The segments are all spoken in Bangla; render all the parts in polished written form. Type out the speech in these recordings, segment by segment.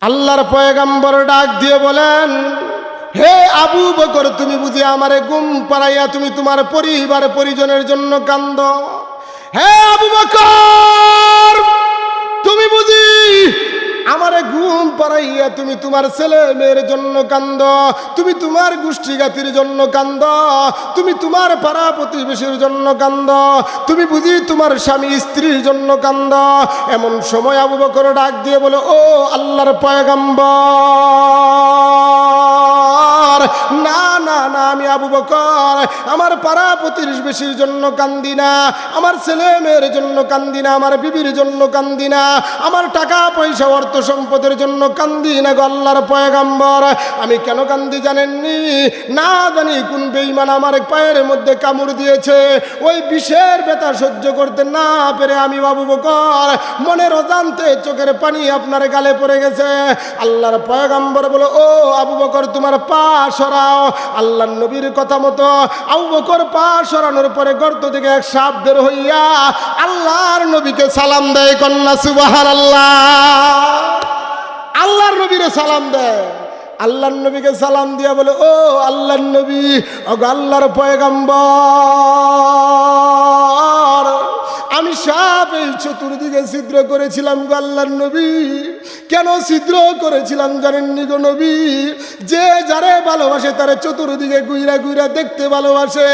আল্লাহর পয়গম্বর ডাক দিয়ে বলেন, হে আবু বকর, তুমি বুঝি আমারে ঘুম পাড়াইয়া তুমি তোমার পরিবার পরিজনের জন্য কান্দ? হে আবু বকর, তুমি বুঝি আমারে ঘুম পাড়াইয়া তুমি তোমার ছেলে মেয়ের জন্য কান্দ, তুমি তোমার গোষ্ঠীগাতির জন্য কান্দ, তুমি তোমার পাড়া প্রতিবেশীর জন্য কান্দ, তুমি বুঝি তোমার স্বামী স্ত্রীর জন্য কান্দ? এমন সময় আবু বকর ডাক দিয়ে বলে, ও আল্লাহর পয়গম্বর, না না না, আমি আবু বকর আমার পাড়া প্রতিবেশীর জন্য কান্দি না, আমার ছেলে মেয়ের জন্য কান্দি না, আমার বিবির জন্য কান্দি না, আমার টাকা পয়সা অর্থ সম্পদের জন্য কান্দি না গো আল্লাহর পয়গম্বর। আমি কেন কান্দি জানেননি? না জানি কোন বেঈমান আমার পায়ের মধ্যে কামড় দিয়েছে, ওই বিষের ব্যথা সহ্য করতে না পেরে আমি আবু বকর মনের অজান্তে চোখের পানি আপনার গালে পড়ে গেছে। আল্লাহর পয়গম্বর বলে, ও আবু বকর তোমার পা সরাও। আল্লাহর নবীর কথা মতো আবু বকর পা সরানোর পরে গর্ত থেকে এক সাপ বের হইয়া আল্লাহর নবীকে সালাম দেয়। কন্যা সুবহানাল্লাহ। আল্লাহর নবীরে সালাম দেয়। আল্লাহর নবীকে সালাম দিয়া বলে, ও আল্লাহর নবী, ও আল্লাহর পয়গম্বর, আমি সাপ এই চতুর্দিকে ছিদ্র করেছিলাম গো আল্লাহর নবী। কেন ছিদ্র করেছিলাম জানেননি গো নবী? যে যারে ভালোবাসে তারে চতুর্দিকে গুইরা গুইরা দেখতে ভালোবাসে,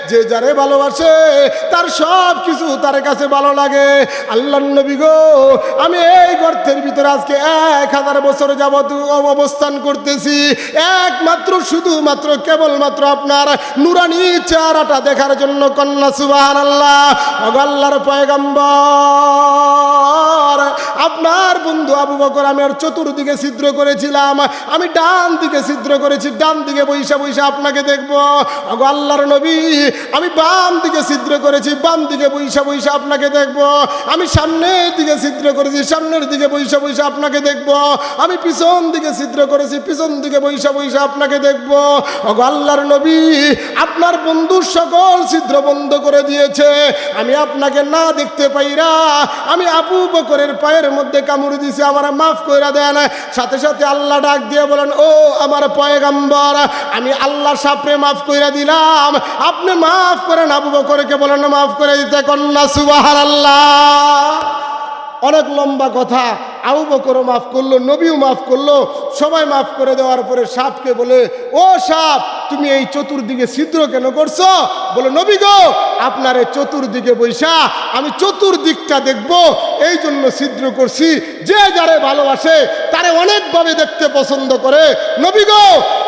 যে যারে ভালোবাসে তার সব কিছু তার কাছে ভালো লাগে। আল্লাহর নবী গো, আমি এই গর্তের ভিতরে আজকে 1000 বছর যাবত অবস্থান করতেছি, একমাত্র শুধুমাত্র কেবলমাত্র আপনার নুরানি চেহারাটা দেখার জন্য। কন্যা সুবহানাল্লাহ। আল্লাহর পয়গম্বর, আপনার বন্ধু আবু বকর আমি আর চতুর্দিকে ছিদ্র করেছিলাম, আমি ডান দিকে ছিদ্র করেছি, ডান দিকে বৈশা বৈশা আপনাকে দেখবো। আল্লাহর নবী, আমি বাম দিকে ছিদ্র করেছি, বাম দিকে বৈশা বৈশা আপনাকে দেখবো। আমি সামনের দিকে ছিদ্র করেছি, সামনের দিকে বৈশা বৈশা আপনাকে দেখবো। আমি পিছন দিকে ছিদ্র করেছি, পিছন দিকে বৈশা বৈশা আপনাকে দেখবো। আল্লাহর নবী, আপনার বন্ধুর সকল ছিদ্র বন্ধ করে দিয়েছে, আমি আপনাকে না দেখতে পাইরা আমি আবু বকরের পায়ের মধ্যে কামড় দিয়েছি, আমার মাফ কইরা দেন। সাথে সাথে আল্লাহ ডাক দিয়ে বলেন, ও আমার পয়গম্বর, আমি আল্লাহ সাপরে মাফ কইরা দিলাম, আপনি মাফ করেন। আবু বকরকে বলেন মাফ করে দিতে। কন্যা সুবহানাল্লাহ। অনেক লম্বা কথা। আবু বকরও মাফ করলো, নবীও মাফ করলো, সবাই মাফ করে দেওয়ার পরে সাপকে বলে, ও সাপ, তুমি এই চতুর্দিকে ছিদ্র কেন করছো? বলে, নবী গো, আপনার এই চতুর্দিকে বৈশা আমি চতুর্দিকটা দেখবো, এই জন্য ছিদ্র করছি। যে যারে ভালোবাসে তারে অনেকভাবে দেখতে পছন্দ করে। নবী গো,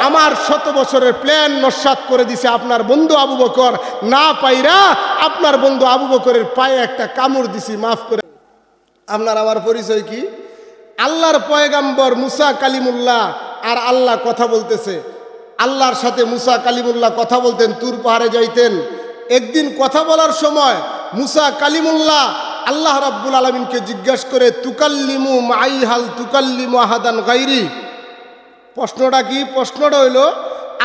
আমার 100 বছরের প্ল্যান নস্যাৎ করে দিছে আপনার বন্ধু আবু বকর, না পাইরা আপনার বন্ধু আবু বকরের পায়ে একটা কামড় দিছি, মাফ করে। আপনার আমার পরিচয় কি? আল্লাহর পয়গম্বর মুসা কালিমুল্লাহ আর আল্লাহ কথা বলতেছে। আল্লাহর সাথে মুসা কালিমুল্লাহ কথা বলতেন, তুর পাহাড়ে যাইতেন। একদিন কথা বলার সময় মুসা কালিমুল্লাহ আল্লাহ রাব্বুল আলামিনকে জিজ্ঞাসা করে, তুকাল্লিমু মাই হাল তুকাল্লিমু আহাদান গায়রি। প্রশ্নটা কি? প্রশ্নটা হইল,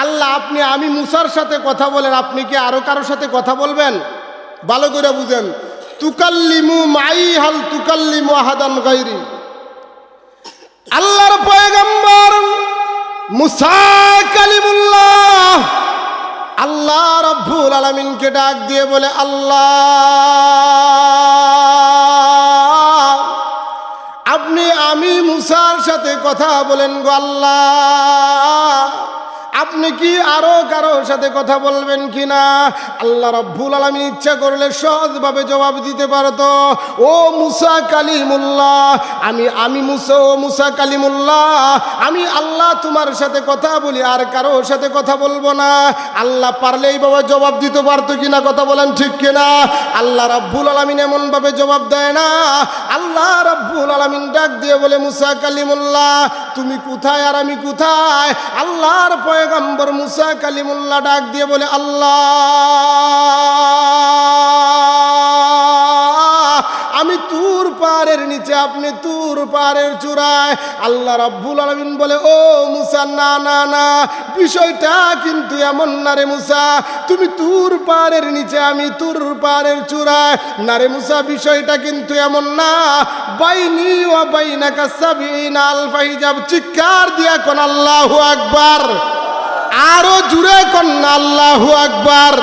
আল্লাহ, আপনি আমি মুসার সাথে কথা বলেন, আপনি কি আরো কারোর সাথে কথা বলবেন? ভালো করে বুঝেন, তুকাল্লিমু মাই হাল তুকাল্লিমু আহাদান গায়রি। আল্লাহর পয়গম্বর মুসা কালিমুল্লাহ আল্লাহ রাব্বুল আলামিনকে ডাক দিয়ে বলে, আল্লাহ, আপনি আমি মুসার সাথে কথা বলেন গো আল্লাহ, আপনি কি আরো কারোর সাথে কথা বলবেন কিনা? আল্লাহ রাব্বুল আলামিন ইচ্ছা করলে সহজভাবে জবাব দিতে পারতো, ও মুসা কালিমুল্লাহ, আমি মুসা, ও মুসা কালিমুল্লাহ, আমি আল্লাহ তোমার সাথে কথা বলি, আর কারোর সাথে কথা বলবো না। আল্লাহ পারলে এইভাবে জবাব দিতে পারতো কিনা? কথা বলেন ঠিক কিনা? আল্লাহ রাব্বুল আলামিন এমন ভাবে জবাব দেয় না। আল্লাহ রাব্বুল আলামিন ডাক দিয়ে বলে, মুসা কালিমুল্লাহ, তুমি কোথায় আর আমি কোথায়? আল্লাহর পয়গম্বর মুসা কালিমুল্লাহ ডাক দিয়ে বলে, আল্লাহ, আমি তুর পাহাড়ের নিচে আপনি তুর পাহাড়ের চূড়ায়। আল্লাহ রাব্বুল আলামিন বলে, ও মুসা, না না না, বিষয়টা কিন্তু এমন না রে মুসা, তুমি তুর পাহাড়ের নিচে, আমি তুর পাহাড়ের চূড়ায়। না রে মুসা, বিষয়টা কিন্তু এমন না। বাইনি ওয়া বাইনাকা সাবিনা আলফা হিজাব। চিৎকার দিয়া কোন আল্লাহু আকবার, আরো জুড়ে কোন আল্লাহু আকবার।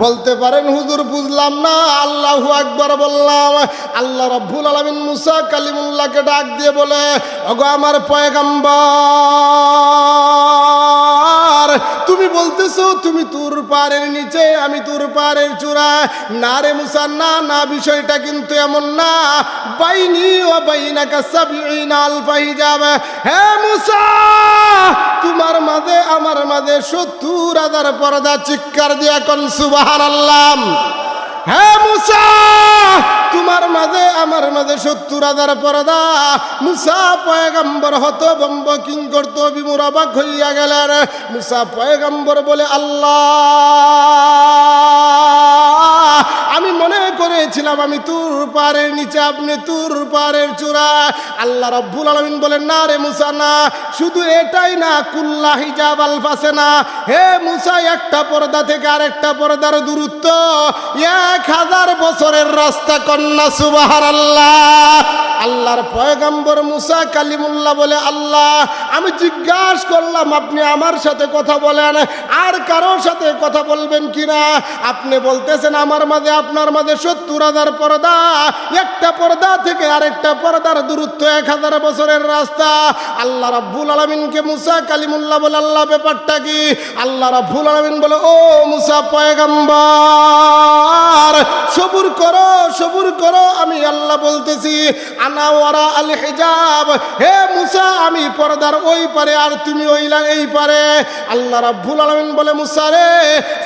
বলতে পারেন হুজুর বুঝলাম না, আল্লাহু আকবার বললাম। আল্লাহ রাব্বুল আলামিন মুসা কালিমুল্লাহকে ডাক দিয়ে বলে, ওগো আমার পয়গম্বর, তুমি বলতেছো তুমি তুর পাহাড়ের নিচে, আমি তুর পাহাড়ের চূড়ায়। না রে মুসা, না না, বিষয়টা কিন্তু এমন না। বাইনি ওয়া বাইনাকা সাবিনা আলফা হিজাব। হে মুসা, তোমার মাঝে আমার মাঝে ৭০,০০০ পর্দা। চিৎকার দিয়া কোন সুবহানাল্লাহ। হে মুসা, তোমার মাঝে আমার মাঝে ৭০,০০০ পর্দা। মুসা পয়গম্বর হতভম্ব কিংকর্ত বিমূঢ় অবাক হইয়া গেলেন। মুসা পয়গম্বর বলে, আল্লাহ, আমি মনে করেছিলাম আমি তুর পাহাড়ের নিচে, আপনি তুর পাহাড়ের চূড়া। আল্লাহ রাব্বুল আলামিন বলেন, না রে মুসা না, শুধু এটাই না, কুল্লা হিজাব আলফাসেনা। হে মুসা, একটা পর্দা থেকে আরেকটা পর্দার দূরত্ব ১,০০০ বছরের রাস্তা। কন্যা সুবহানাল্লাহ। আল্লাহর পয়গম্বর মুসা কালিমুল্লাহ বলে, আল্লাহ, আমি জিজ্ঞাসা করলাম আপনি আমার সাথে কথা বলেন, আর কারোর সাথে কথা বলবেন কিনা? আপনি বলতেছেন আমার মাঝে আপনার মাঝে ৭০,০০০ পর্দা, একটা পর্দা থেকে আরেকটা পর্দার দূরত্ব ১,০০০ বছরের রাস্তা। আল্লাহ রাব্বুল আলামিনকে মুসা কালিমুল্লাহ বলে, আল্লাহ ব্যাপারটা কি? আল্লাহ রাব্বুল আলামিন বলে, ও মুসা পয়গম্বর, সবুর করো, সবুর করো, আমি আল্লাহ বলতেছি, আনা ওয়ারা আল হিজাব। হে মুসা, আমি পর্দার ওই পারে আর তুমি ওইলা এই পারে। আল্লাহ রাব্বুল আলামিন বলে, মুসা রে,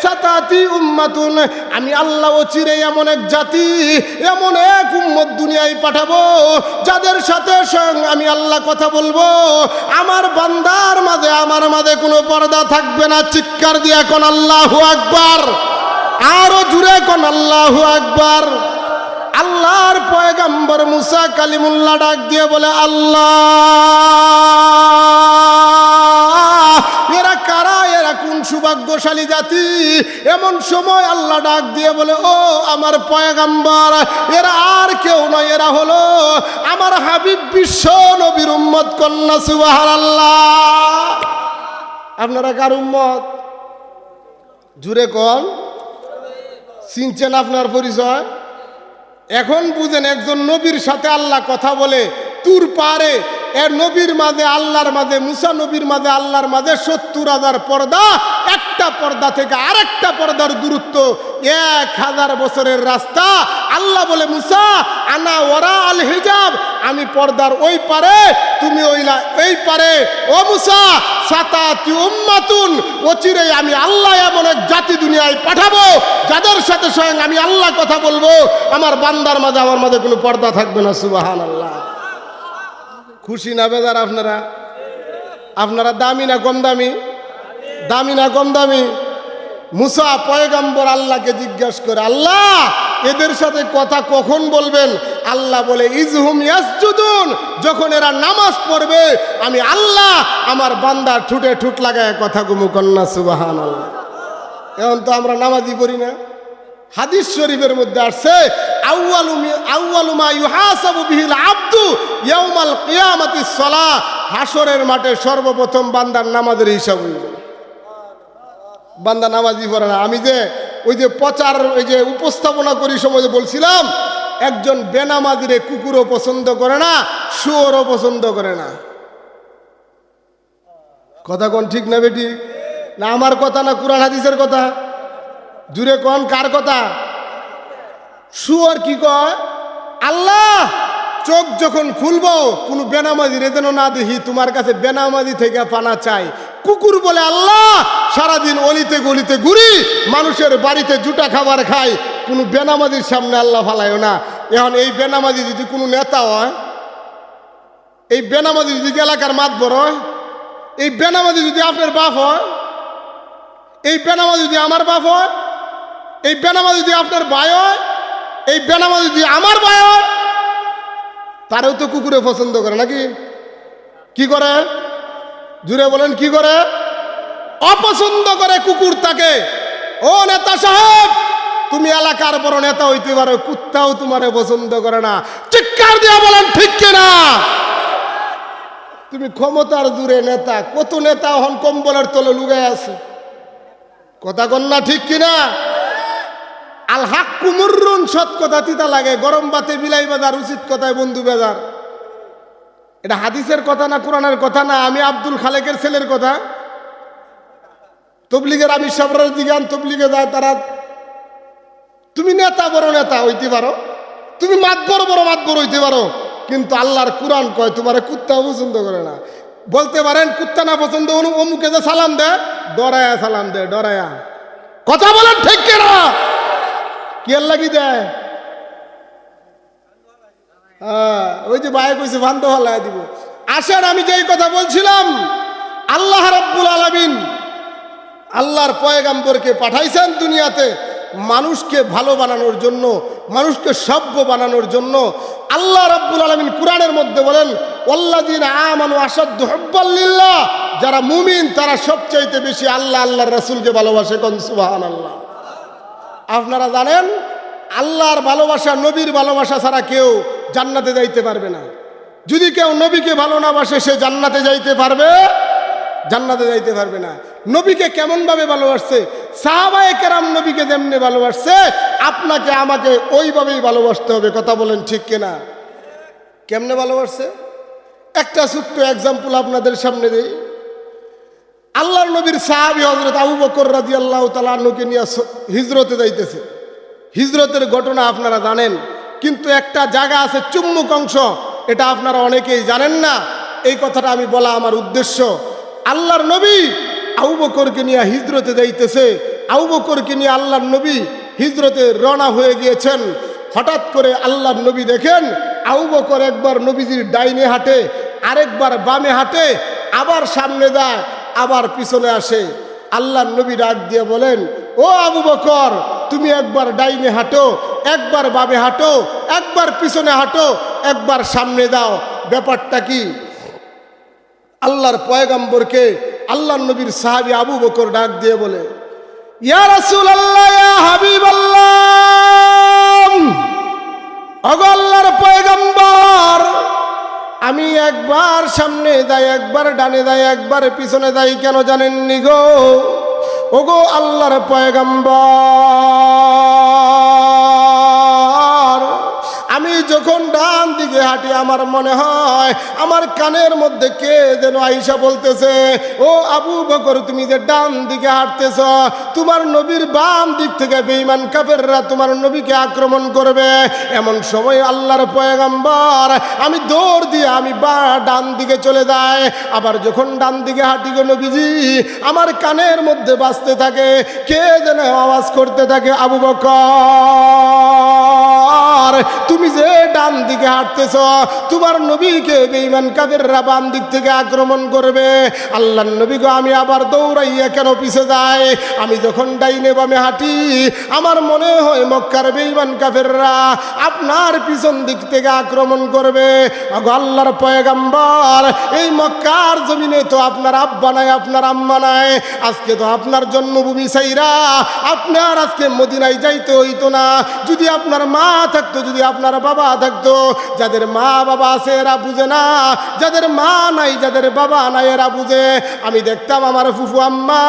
সাতাতি উম্মাতুন, আমি আল্লাহ অচিরে এমন এক জাতি, এমন এক উম্মত দুনিয়ায় পাঠাবো যাদের সাথে স্বয়ং আমি আল্লাহ কথা বলবো। আমার বান্দার মাঝে আমার মাঝে কোনো পর্দা থাকবে না। চিৎকার দিয়া কোন আল্লাহু আকবার, আরো জুড়ে কোন আল্লাহু আকবার। আল্লাহর পয়গম্বর মুসা কালিমুল্লাহ ডাক দিয়ে বলে, আল্লাহ, এরা কারা? এরা কোন সৌভাগ্যশালী জাতি? এমন সময় আল্লাহ ডাক দিয়ে বলে, ও আমার পয়গম্বর, এরা আর কেউ নয়, এরা হলো আমার হাবিব বিশ্ব নবীর উম্মত। কন্যা সুবহানাল্লাহ। আপনারা কার উম্মত? জুড়ে কোন? চিনছেন আপনার পরিচয়? এখন বুঝেন, একজন নবীর সাথে আল্লাহ কথা বলে তুর পাহাড়ে, এর নবীর মাঝে আল্লাহর মাঝে, মুসা নবীর মাঝে আল্লাহর মাঝে ৭০,০০০ পর্দা, একটা পর্দা থেকে আরেকটা পর্দার দূরত্ব ১,০০০ বছরের রাস্তা। আল্লাহ বলে, মুসা, আনা ওয়ারা আল হিজাব, আমি পর্দার ওই পারে, তুমি ওইলা এই পারে। ও মুসা, সাতাতি উম্মাতুন, অচিরেই আমি আল্লাহ এমন এক জাতি দুনিয়ায় পাঠাবো যাদের সাথে স্বয়ং আমি আল্লাহ কথা বলবো। আমার বান্দার মাঝে আমার মাঝে কোনো পর্দা থাকবে না। সুবহানাল্লাহ। খুশি না বেজার আপনারা? আপনারা দামি না কম দামি? দামি না কম দামি? মুসা পয়গম্বর আল্লাহকে জিজ্ঞাসা করে, আল্লাহ, এদের সাথে কথা কখন বলবেন? আল্লাহ বলে, ইজহুম ইয়াসজুদুন, যখন এরা নামাজ পড়বে আমি আল্লাহ আমার বান্দার ঠুটে ঠুট লাগায় কথা গুমু। কন্যা সুবহানাল্লাহ। এখন তো আমরা নামাজই পড়ি না। হাদিস শরীফের মধ্যে আসছে, আউয়ালু মা ইউহাসাবু বিহিল আবদু ইয়াউমাল কিয়ামাতিস সালাহ, হাসরের মাঠে সর্বপ্রথম বান্দার নামাজের হিসাব হইব। বান্দা নামাজই পড়ে না। আমি যে ওই যে প্রচার ওই যে উপস্থাপনা করি সময় বলছিলাম, একজন বেনামাজিরে কুকুরও পছন্দ করে না, শুয়োরও পছন্দ করে না। কথা কোন ঠিক না বেটি? না আমার কথা, না কুরআন হাদিসের কথা? জুড়ে কোন কার কথা? শুয়োর কি কয়, আল্লাহ, চোখ যখন খুলবো কোনো বেনামাজি রে যেন না দেখি, তোমার কাছে বেনামাজি থেকে পানা চাই। কুকুর বলে, আল্লাহ, সারাদিন অলিতে গলিতে ঘুরি, মানুষের বাড়িতে জুটা খাবার খাই, কোনো বেনামাজির সামনে আল্লাহ ফালায়ও না। এখন এই বেনামাজি যদি কোনো নেতা হয়, এই বেনামাজি যদি এলাকার মাতবর হয়, এই বেনামাজি যদি আপনার বাপ হয়, এই বেনামাজি যদি আমার বাপ হয়, এই বেনামাজি যদি আপনার ভাই হয়, এই বেনামাজি যদি আমার ভাই হয়, তারেও তো কুকুরে পছন্দ করে নাকি? কি করে? জুড়ে বলেন, কি করে? অপছন্দ করে কুকুর তাকে। ও নেতা সাহেব, তুমি এলাকার বড় নেতা হইতে পারো, কুত্তাও তোমারে পছন্দ করে না। চিৎকার দিয়া বলেন ঠিক কিনা? তুমি ক্ষমতার জুড়ে নেতা, কত নেতা এখন কম্বলের তলে লুগাই আছে। কথা কন না ঠিক কিনা? আল হাক কুমুরুন, সৎ কথা তিতা লাগে, গরম ভাতে বিলাই বাজার, উচিত কথায় বন্ধু বেজার। এটা হাদিসের কথা না কোরআনের কথা না, আমি আব্দুল খালেকের ছেলের কথা। তবলিগের আমি সাবরার দিগান তবলিগে যায় তারা। তুমি নেতা বড় নেতা হইতে পারো, তুমি মাতবর বড় মাতবর হইতে পারো, কিন্তু আল্লাহর কোরআন কয় তোমার কুত্তা পছন্দ করে না। বলতে পারেন কুত্তা না পছন্দ, অমুকে যে সালাম দেয় ডরায়া সালাম দেয়, ডরায়া। কথা বলেন ঠিক কিনা? কি লাগি দেয়? ওই যে ভাই কইছে ভান্ড হলায় দিব। আসেন, আমি যেই কথা বলছিলাম, আল্লাহ রাব্বুল আলামিন আল্লাহর পয়গাম্বরকে পাঠাইছেন দুনিয়াতে মানুষকে ভালো বানানোর জন্য, মানুষকে সভ্য বানানোর জন্য। আল্লাহ রাব্বুল আলামিন কোরআনের মধ্যে বলেন, ওয়াল্লাযীনা আমানু আশাদ্দু হুব্বাল লিল্লাহ, যারা মুমিন তারা সবচাইতে বেশি আল্লাহ আল্লাহর রাসূলকে ভালোবাসে। কোন সুবহানাল্লাহ। আপনারা জানেন আল্লাহর ভালোবাসা, নবীর ভালোবাসা ছাড়া কেউ জান্নাতে যাইতে পারবে না। যদি কেউ নবীকে ভালো না বাসে সে জান্নাতে যাইতে পারবে? জান্নাতে যাইতে পারবে না। নবীকে কেমন ভাবে ভালোবাসছে? সাহাবায়ে কেরাম নবীকে যেমনি ভালোবাসছে, আপনাকে আমাকে ওইভাবেই ভালোবাসতে হবে। কথা বলেন ঠিক কিনা? কেমনে ভালোবাসছে? একটা ছোট্ট এক্সাম্পল আপনাদের সামনে দেই। আল্লাহর নবীর সাহাবী হযরত আবু বকর রাদিয়াল্লাহু তাআলা আনহুকে নিয়ে হিজরতে যাইতেছে। হিজরতের ঘটনা আপনারা জানেন, কিন্তু একটা জায়গা আছে চুম্বক অংশ, এটা আপনারা অনেকেই জানেন না। এই কথাটা আমি বলা আমার উদ্দেশ্য। আল্লাহর নবী আবু বকরকে নিয়ে হিজরতে যাইতেছে। আবু বকরকে নিয়ে আল্লাহর নবী হিজরতে রওনা হয়ে গিয়েছেন। হঠাৎ করে আল্লাহর নবী দেখেন আবু বকর একবার নবীজির ডাইনে হাঁটে, আরেকবার বামে হাঁটে, আবার সামনে যায়, আবার পিছনে আসে। আল্লাহর নবী ডাক দিয়ে বলেন, ও আবু বকর, তুমি একবার ডাইনে হাঁটো, একবার বামে হাঁটো, একবার পিছনে হাঁটো, একবার সামনে দাও, ব্যাপারটা কি? আল্লাহর পয়গম্বরকে আল্লাহর নবীর সাহাবী আবু বকর ডাক দিয়ে বলে, ইয়া রাসূলুল্লাহ, ইয়া হাবিবাল্লাহ, ওগো আল্লাহর পয়গম্বর, আমি একবার সামনে যাই, একবার ডানে যাই, একবার পিছনে যাই, কেন জানেননি গো? ওগো আল্লাহর পয়গম্বর, আমি যখন ডান দিকে হাঁটি আমার মনে হয় আমার কানের মধ্যে কে যেন আইসা বলতেছে, ও আবু বকর, তুমি যে ডান দিকে হাঁটতেছ, তোমার নবীর বাম দিক থেকে বেঈমান কাফেররা তোমার নবীকে আক্রমণ করবে। এমন সময় আল্লাহর পয়গম্বর আমি দৌড় দিয়ে আমি ডান দিকে চলে যাই। আবার যখন ডান দিকে হাঁটি গো নবীজি, আমার কানের মধ্যে বাজতে থাকে, কে যেন আওয়াজ করতে থাকে, আবু বকর, তুমি যে ডান দিকে হাঁটতেছ, তোমার নবীকে বেঈমান কাফেররা বাম দিক থেকে আক্রমণ করবে। আল্লাহর নবী গো, আমি আবার দৌড়াইয়া কেন পিছে যাই? আমি যখন ডাইনে বামে হাঁটি আমার মনে হয় মক্কার বেঈমান কাফেররা আপনার পিছন দিক থেকে আক্রমণ করবে। আল্লাহর পয়গম্বর, এই মক্কার জমিনে তো আপনার আব্বা নাই, আপনার আম্মা নাই, আজকে তো আপনার জন্মভূমি সাইরা আপনার আজকে মদিনায় যাইতে হইতো না। যদি আপনার মা থাকতো, যদি আপনার বাবা থাকতো, যাদের মা বাবা আছে এরা বুঝে না, যাদের মা নাই, যাদের বাবা নাই এরা বুঝে। আমি দেখতাম আমার ফুফু আম্মা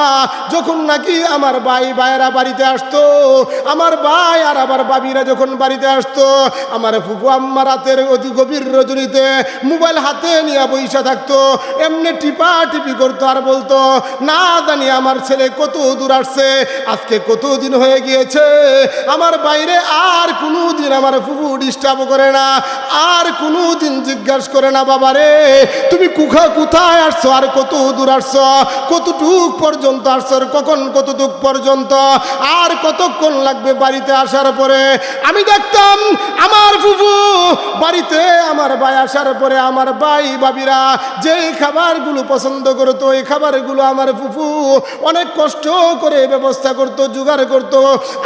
যখন নাকি আমার ভাইয়েরা বাড়িতে আসতো, আমার ভাই আর আমার বাবিরা যখন বাড়িতে আসতো, আমার ফুফু আম্মা রাতের অতি গভীর রজনীতে মোবাইল হাতে নিয়ে বইসা থাকতো, এমনি টিপা টিপি করতো আর বলতো, না জানি আমার ছেলে কত দূর আসছে, আজকে কত দিন হয়ে গিয়েছে আমার বাইরে আর কোনো দিন আমার ফুফু ডিস্টার্ব করে না, আর কোনো দিন জিজ্ঞাসা করে না, বাবারে তুমি কোথায় আসছো, আর কত দূর আসছো, কতটুক পর্যন্ত আসছো, কখন কতটুক পর্যন্ত, আর কতক্ষণ লাগবে বাড়িতে আসার পরে। আমি দেখতাম আমার ফুফু বাড়িতে আমার ভাই আসার পরে আমার ভাই বাবিরা যে খাবারগুলো পছন্দ করতো, এই খাবারগুলো আমার ফুফু অনেক কষ্ট করে ব্যবস্থা করতো, জোগাড় করতো।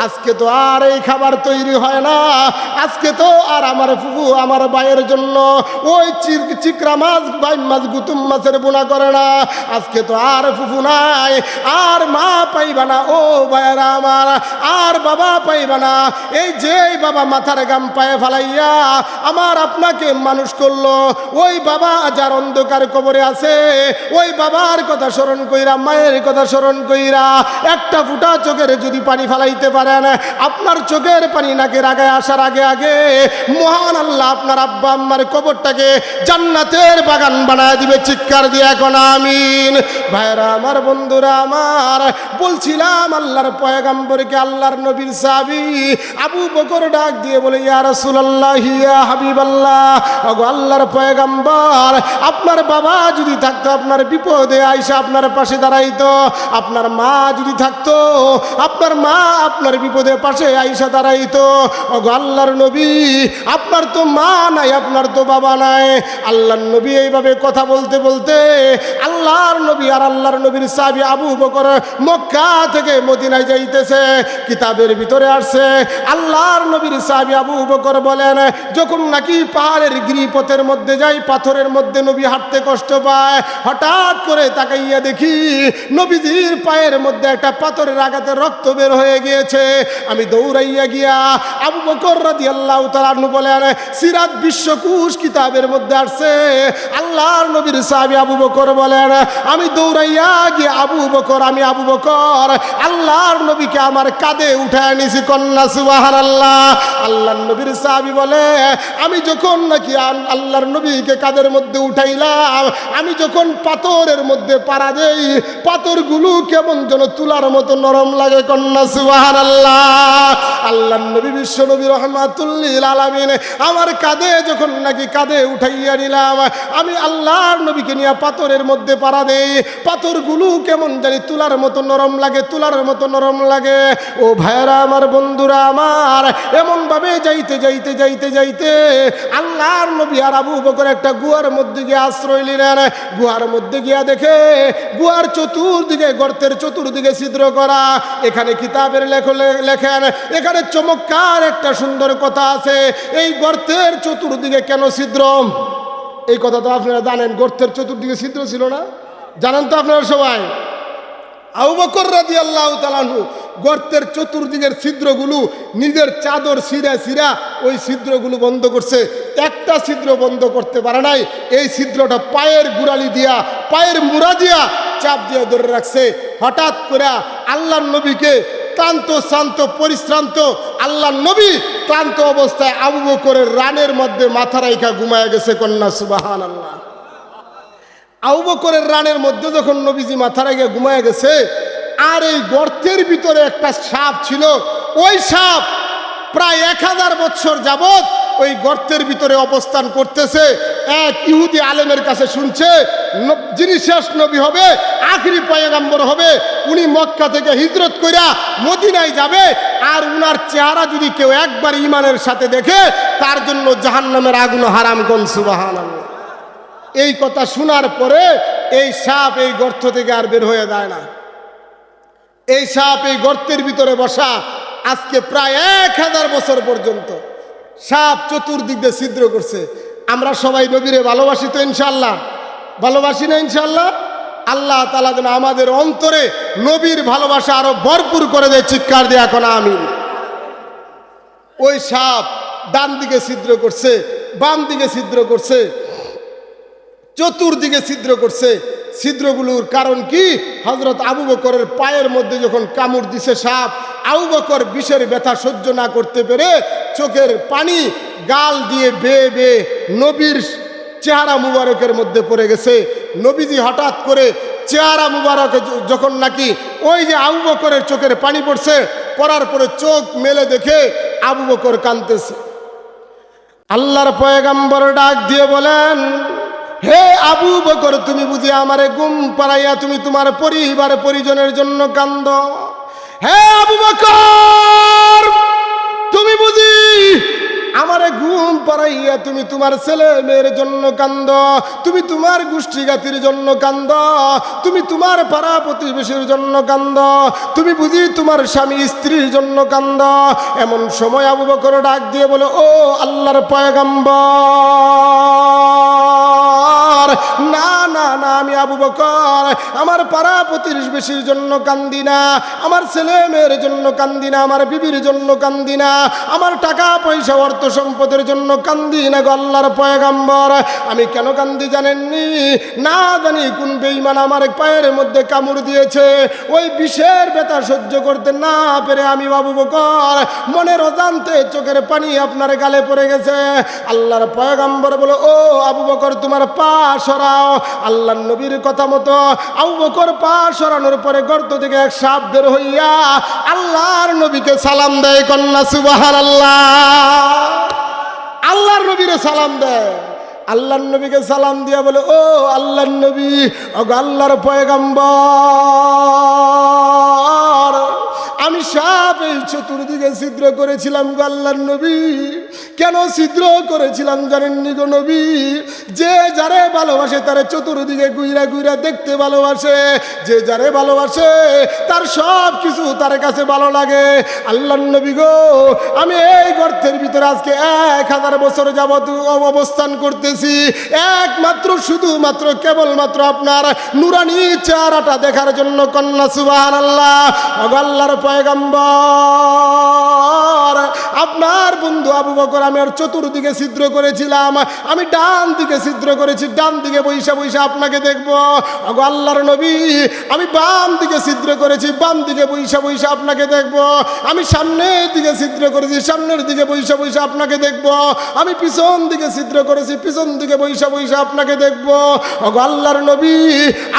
আজকে তো আর এই খাবার তৈরি হয় না, আজকে তো আর আমার ফুফু আমার ভাইয়ের জন্য ওই চিকরা মাছ, বাই মাছ, গুতুম মাছের বোনা করে না। আজকে তো আর ফুফু নাই, আর মা পাইবা না ও ভাইয়েরা আমার, আর বাবা পাইবা না। এই যে বাবা মাথার গাম পায়ে ফালাইয়া আমার আপনাকে মানুষ করলো, ওই বাবা যার অন্ধকার কবরে আছে, ওই বাবার কথা স্মরণ কইরা, মায়ের কথা স্মরণ কইরা একটা ফুটা চোখের যদি পানি ফালাইতে পারেন, আপনার চোখের পানি নাকে আগায় আসার আগে আগে মহান আল্লাহ আপনার আব্বা আম্মার কবরটাকে জান্নাতের বাগান বানায় দিবে। চিৎকার দিয়ে এখন আমিন। ভাইরা আমার, বন্ধুরা আমার, বলছিলাম আল্লাহর পয়গম্বরকে, আল্লাহর নবীর সাহাবী আবু বকর ডাক দিয়ে বলে, ইয়া রাসূলুল্লাহ, ইয়া হাবিবাল্লাহ, ওগো আল্লাহর পয়গম্বর, আপনার বাবা যদি থাকতো আপনার বিপদে আইসা আপনার পাশে দাঁড়াইতো, আপনার মা যদি থাকতো আপনার মা আপনার বিপদে পাশে আইসা দাঁড়াইতো। ওগো আল্লাহর নবী, আপনার তো মা নাই, আপনার তো বাবা নাই। আল্লাহর নবী এইভাবে কথা বলতে বলতে আল্লাহর নবী আর আল্লাহর নবীর সাহাবী আবু বকর মক্কা থেকে মদিনায় যাইতেছে। কিতাবের ভিতরে আসছে আল্লাহর নবীর সাহাবী আবু বকর বলেন, যখন নাকি পাহাড়ের গিরিপথের মধ্যে যাই, পাথরের মধ্যে নবী হাঁটতে কষ্ট পায়, হঠাৎ করে তাকাইয়া দেখি নবীজির পায়ের মধ্যে একটা পাথরের আঘাতে রক্ত বের হয়ে গিয়েছে। আমি দৌড়াইয়া গিয়া, আবু বকর রাদিয়াল্লাহু তাআলা আনহু বলেন, সিরাত বিশ্বকোষ কিতাবের মধ্যে আসছে আল্লাহর নবীর সাহাবী আবু বকর বলেন, আমি দৌড়াইয়া গিয়ে আমি আবু বকর আল্লাহর নবীকে আমার কাঁধে উঠায় নিছি। কন্যা সুবহানাল্লাহ। আল্লাহর নবীর সাহাবী বলে, আমি যখন নাকি আল্লাহর নবীকে কাঁধের মধ্যে উঠাইলাম, আমি যখন পাথরের মধ্যে পাড়া দেই, পাথরগুলো কেমন যেন তুলার মতো নরম লাগে। কন্যা সুবহানাল্লাহ। আল্লাহর নবী বিশ্ব নবী রাহমাতুল লিল আলামিন আমার কাঁধে যখন নাকি কাঁধে উঠাইয়া নিলাম, আমি আল্লাহর নবীকে নিয়ে পাথরের মধ্যে পাড়া দেই, পাথরগুলো কেমন জানি তুলার মতো নরম লাগে, তুলার মতো নরম লাগে। ও ভাইরা আমার, বন্ধুরা আমার, এমন ভাবে যাইতে যাইতে যাইতে যাইতে আল্লাহর নবী আর আবু বকর একটা গুহার মধ্যে গিয়ে আশ্রয় নিলেন। গুহার মধ্যে গিয়া দেখে গুহার চতুর্দিকে, গর্তের চতুর্দিকে ছিদ্র করা। এখানে কিতাবের লেখেন, এখানে চমৎকার একটা সুন্দর কথা আছে। এই গর্তের চতুর্দিকে কেন ছিদ্র? এই কথা তো আপনারা জানেন, গর্তের চতুর্দিকে ছিদ্র ছিল না? জানেন তো আপনারা সবাই? আবু বকর রাদিয়াল্লাহু তাআলা আনহু গর্তের চতুর্দিকের ছিদ্রগুলো নিজের চাদর ছিঁড়া ওই ছিদ্রগুলো বন্ধ করছে। একটা ছিদ্র বন্ধ করতে পারে নাই। এই ছিদ্রটা পায়ের গুড়ালি দিয়া, পায়ের মুড়া দিয়া চাপ দিয়ে ধরে রাখছে। হঠাৎ করে আল্লাহর নবীকে ক্লান্ত শান্ত পরিশ্রান্ত আল্লাহর নবী ক্লান্ত অবস্থায় আবু বকরের রানের মধ্যে মাথা রাইখা ঘুমায় গেছে। কন্যা সুবহানাল্লাহ। আবু বকরের রানের মধ্যে যখন নবীজি মাথা রেখে ঘুমায় গেছে, আর এই গর্তের ভিতরে একটা সাপ ছিল। ওই সাপ প্রায় 1000 বছর যাবত ওই গর্তের ভিতরে অবস্থান করতেছে। এক ইহুদি আলেমের কাছে শুনছে, যিনি শেষ নবী হবে, আখেরি পয়গম্বর হবে, উনি মক্কা থেকে হিজরত কইরা মদিনায় যাবে, আর উনার চেহারা যদি কেউ একবার ঈমানের সাথে দেখে, তার জন্য জাহান্নামের আগুন হারাম। কোন সুবহানাল্লাহ। এই কথা শোনার পরে এই সাপ এই গর্ত থেকে আর বের হয়ে যায় না। এই সাপ এই গর্তের ভিতরে বসা আজকে প্রায় 1000 বছর পর্যন্ত সাপ চতুর্দিক দিয়ে ছিদ্র করছে। আমরা সবাই নবীরে ভালোবাসি তো ইনশাআল্লাহ? ভালোবাসি না ইনশাআল্লাহ? আল্লাহ তাআলা যেন আমাদের অন্তরে নবীর ভালোবাসা আরো ভরপুর করে দেয়। চিৎকার দিয়ে এখন আমিন। ওই সাপ ডান দিকে ছিদ্র করছে, বাম দিকে ছিদ্র করছে, চতুর্দিকে ছিদ্র করছে। ছিদ্রগুলোর কারণ কি? হযরত আবু বকরের পায়ের মধ্যে যখন কামড় দিছে সাপ, আবু বকর বিষের ব্যথা সহ্য না করতে পেরে চোখের পানি গাল দিয়ে বেয়ে বেয়ে নবীর চেহারা মুবারকের মধ্যে পড়ে গেছে। নবীজি হঠাৎ করে চেহারা মুবারকে যখন নাকি ওই যে আবু বকরের চোখের পানি পড়ছে, পড়ার পরে চোখ মেলে দেখে আবু বকর কাঁদতেছে। আল্লাহর পয়গম্বর ডাক দিয়ে বলেন, হে আবু বকর, তুমি বুঝি আমারে ঘুম পাড়াইয়া তুমি তোমার পরিবার পরিজনের জন্য কান্দ? হে আবু বকর, তুমি বুঝি আমারে ঘুম পাড়াইয়া তুমি তোমার ছেলে মেয়ের জন্য কান্দ, তুমি তোমার গোষ্ঠীগাতির জন্য কান্দ, তুমি তোমার পাড়া প্রতিবেশীর জন্য কান্দ, তুমি বুঝি তোমার স্বামী স্ত্রীর জন্য কান্দ। এমন সময় আবু বকর ডাক দিয়ে বলে, ও আল্লাহর পয়গম্বর, না না না, আমি আবু বকর আমার পাড়া প্রতিবেশীর জন্য কান্দি না, আমার ছেলে মেয়ের জন্য কান্দি না, আমার বিবির জন্য কান্দি না, আমার টাকা পয়সা অর্থ সম্পদের জন্য কান্দি না গো আল্লাহর পয়গম্বর। আমি কেন কান্দি জানেননি? না জানি কোন বেঈমান আমার পায়ের মধ্যে কামড় দিয়েছে, ওই বিষের ব্যথা সহ্য করতে না পেরে আমি আবু বকর মনের অজান্তে চোখের পানি আপনার গালে পড়ে গেছে। আল্লাহর পয়গম্বর বলে, ও আবু বকর তোমার পা সরাও। আল্লাহর নবীর কথা মতো আবু বকর পা সরানোর পরে গর্ত থেকে এক সাপ বের হইয়া আল্লাহর নবীকে সালাম দেয়। কন্যা সুবহানাল্লাহ। আল্লাহর নবীরে সালাম দেয়। আল্লাহর নবীকে সালাম দিয়া বলে, ও আল্লাহর নবী, ও আল্লাহর পয়গম্বর, আমি সাপ এই চতুর্দিকে ছিদ্র করেছিলাম গো আল্লাহর নবী। কেন ছিদ্র করেছিলাম জানেননি গো নবী? যে যারে ভালোবাসে তারে চতুর্দিকে গুইরা গুইরা দেখতে ভালোবাসে, যে যারে ভালোবাসে তার সব কিছু তার কাছে ভালো লাগে। আল্লাহর নবী গো, আমি এই গর্তের ভিতরে আজকে 1000 বছর যাবত অবস্থান করতেছি, একমাত্র শুধুমাত্র কেবলমাত্র আপনার নুরানি চেহারাটা দেখার জন্য। কন্যা সুবহানাল্লাহ। আল্লাহর পয়গম্বর, আপনার বন্ধু আবু বকর আমি আর চতুর্দিকে ছিদ্র করেছিলাম, আমি ডান দিকে ছিদ্র করেছি, ডান দিকে বৈশা বৈশা আপনাকে দেখবো। আল্লাহর নবী, আমি বাম দিকে ছিদ্র করেছি, বাম দিকে বৈশা বৈশা আপনাকে দেখবো। আমি সামনের দিকে ছিদ্র করেছি, সামনের দিকে বৈশা বৈশা আপনাকে দেখবো। আমি পিছন দিকে ছিদ্র করেছি, পিছন দিকে বৈশা বৈশা আপনাকে দেখবো। আল্লাহর নবী,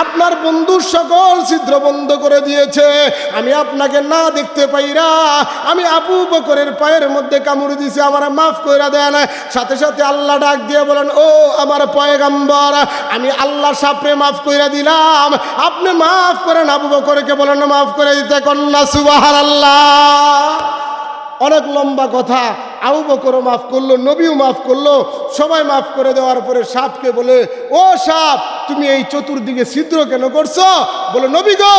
আপনার বন্ধু সকল ছিদ্র বন্ধ করে দিয়েছে, আমি আপনাকে না দেখতে পাইরা আমি আবু বকরের পায়ের মধ্যে কামড় দিয়েছি, আমার মাফ কইরা দেন। সাথে সাথে আল্লাহ ডাক দিয়ে বলেন, ও আমার পয়গম্বর, আমি আল্লাহ সাপরে মাফ কইরা দিলাম, আপনি মাফ করেন। আবু বকরকে বলেন মাফ করে দিতে। কন্যা সুবহানাল্লাহ। অনেক লম্বা কথা। আবু বকরও মাফ করলো, নবীও মাফ করলো, সবাই মাফ করে দেওয়ার পরে সাপকে বলে, ও সাপ, তুমি এই চতুর্দিকে ছিদ্র কেন করছো? বলে, নবী গো,